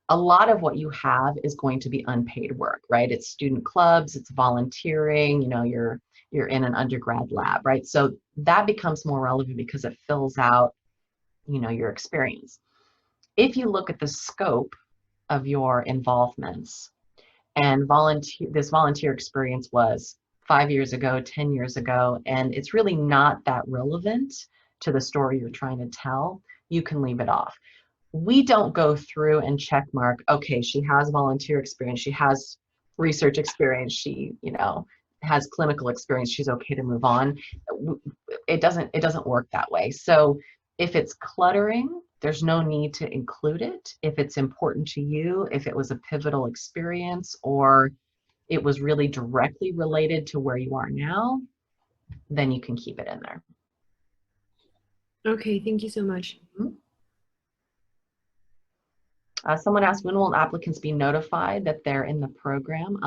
A lot of what you have is going to be unpaid work, right? It's student clubs, it's volunteering, you know, you're in an undergrad lab, right? So that becomes more relevant because it fills out, you know, your experience. If you look at the scope of your involvements and this volunteer experience was 5 years ago, 10 years ago, and it's really not that relevant to the story you're trying to tell, you can leave it off. We don't go through and check mark, okay, she has volunteer experience, she has research experience, she, you know, has clinical experience, she's okay to move on. It doesn't work that way. So if it's cluttering, there's no need to include it. If it's important to you, if it was a pivotal experience, or it was really directly related to where you are now, then you can keep it in there. Okay, thank you so much. Someone asked, when will applicants be notified that they're in the program?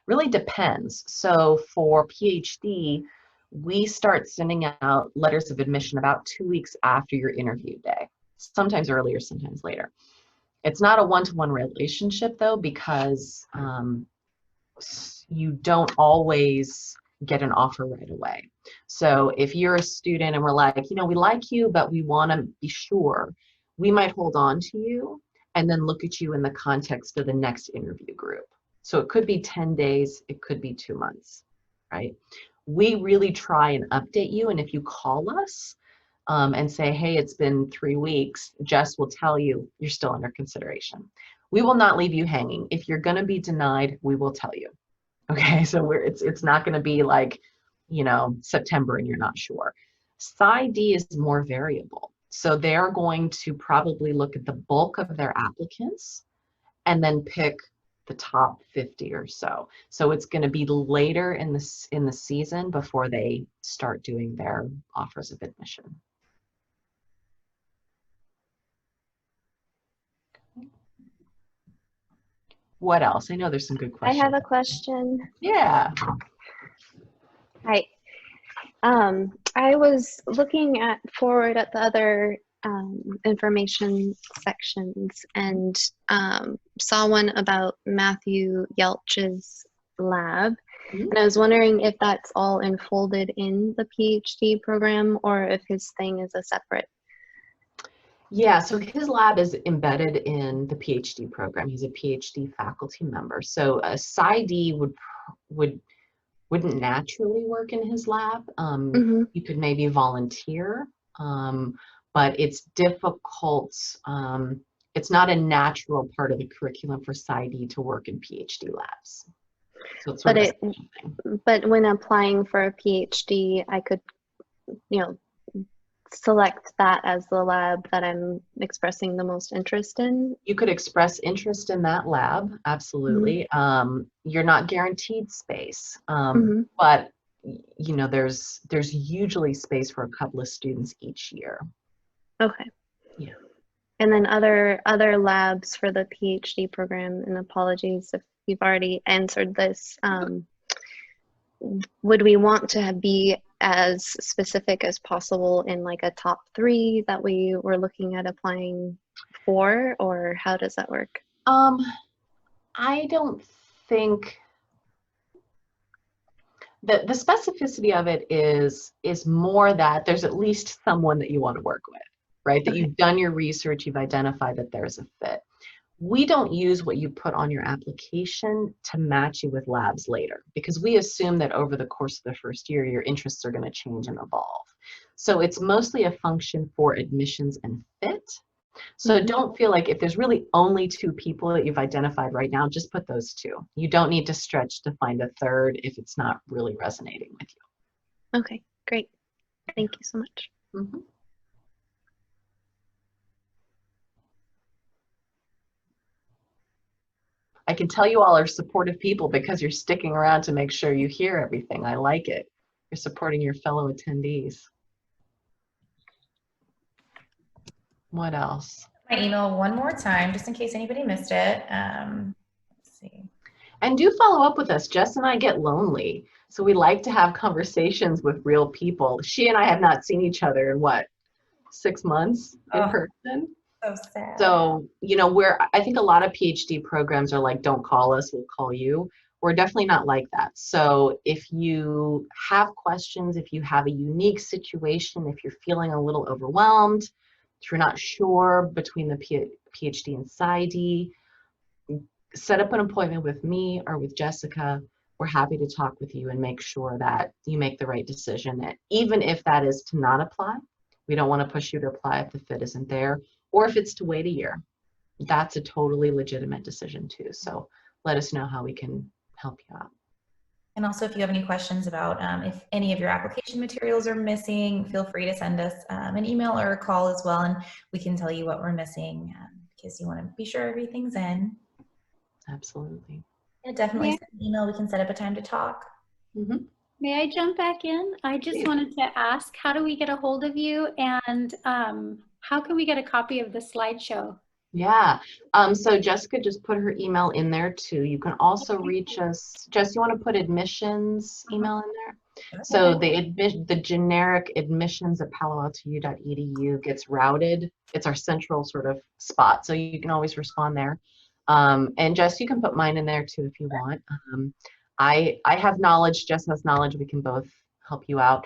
Really depends. So for PhD, we start sending out letters of admission about 2 weeks after your interview day, sometimes earlier, sometimes later. It's not a one-to-one relationship though, because you don't always get an offer right away. So if you're a student and we're like, you know, we like you, but we want to be sure, we might hold on to you and then look at you in the context of the next interview group. So it could be 10 days, it could be 2 months, right? We really try and update you. And if you call us and say, hey, it's been 3 weeks, Jess will tell you you're still under consideration. We will not leave you hanging. If you're going to be denied, we will tell you. Okay, so it's not going to be like, you know, September and you're not sure. PsyD is more variable. So they're going to probably look at the bulk of their applicants and then pick the top 50 or so. So it's going to be later in the season before they start doing their offers of admission. What else? I know there's some good I questions. have a question. Yeah. Hi. I was looking forward at the other information sections and saw one about Matthew Yelch's lab. And I was wondering if that's all enfolded in the PhD program or if his thing is a separate. Yeah, so his lab is embedded in the PhD program. He's a PhD faculty member. So a PsyD wouldn't naturally work in his lab. You could maybe volunteer, but it's difficult. It's not a natural part of the curriculum for PsyD to work in PhD labs. So it's sort of a special thing. But when applying for a PhD, I could, select that as the lab that I'm expressing the most interest in. You could express interest in that lab, absolutely. You're not guaranteed space, but there's usually space for a couple of students each year. Okay. Yeah. And then other labs for the PhD program, and apologies if you've already answered this, would we want to be as specific as possible in like a top 3 that we were looking at applying for, or how does that work? I don't think that the specificity of it is more that there's at least someone that you want to work with, right? That you've done your research, you've identified that there's a fit. We don't use what you put on your application to match you with labs later, because we assume that over the course of the first year, your interests are going to change and evolve. So it's mostly a function for admissions and fit. So don't feel like if there's really only 2 people that you've identified right now, just put those 2. You don't need to stretch to find a third if it's not really resonating with you. Okay, great. Thank you so much. I can tell you all are supportive people because you're sticking around to make sure you hear everything. I like it. You're supporting your fellow attendees. What else? My email one more time, just in case anybody missed it. Let's see. And do follow up with us. Jess and I get lonely, so we like to have conversations with real people. She and I have not seen each other in what, 6 months in person? So sad. So, I think a lot of PhD programs are like, don't call us, we'll call you. We're definitely not like that. So if you have questions, if you have a unique situation, if you're feeling a little overwhelmed, if you're not sure between the PhD and PsyD, set up an appointment with me or with Jessica. We're happy to talk with you and make sure that you make the right decision. And even if that is to not apply, we don't want to push you to apply if the fit isn't there, or if it's to wait a year. That's a totally legitimate decision too. So let us know how we can help you out. And also, if you have any questions about if any of your application materials are missing, feel free to send us an email or a call as well, and we can tell you what we're missing because you want to be sure everything's in. Absolutely. Yeah, definitely send an email. We can set up a time to talk. May I jump back in? I just wanted to ask, how do we get a hold of you, and how can we get a copy of the slideshow? Yeah, so Jessica just put her email in there too. You can also reach us. Jess, you want to put admissions email in there? So the generic admissions@paloaltou.edu gets routed. It's our central sort of spot, so you can always respond there. And Jess, you can put mine in there too if you want. I have knowledge, Jess has knowledge, we can both help you out.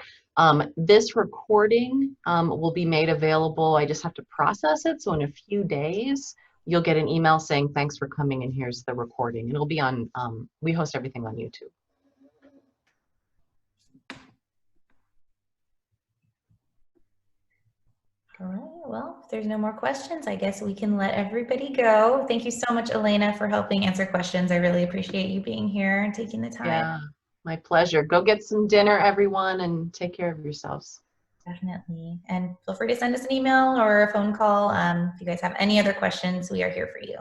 This recording will be made available. I just have to process it. So in a few days, you'll get an email saying, thanks for coming and here's the recording. And it'll be on, we host everything on YouTube. All right, well, if there's no more questions, I guess we can let everybody go. Thank you so much, Elena, for helping answer questions. I really appreciate you being here and taking the time. Yeah, my pleasure. Go get some dinner, everyone, and take care of yourselves. Definitely. And feel free to send us an email or a phone call. If you guys have any other questions, we are here for you.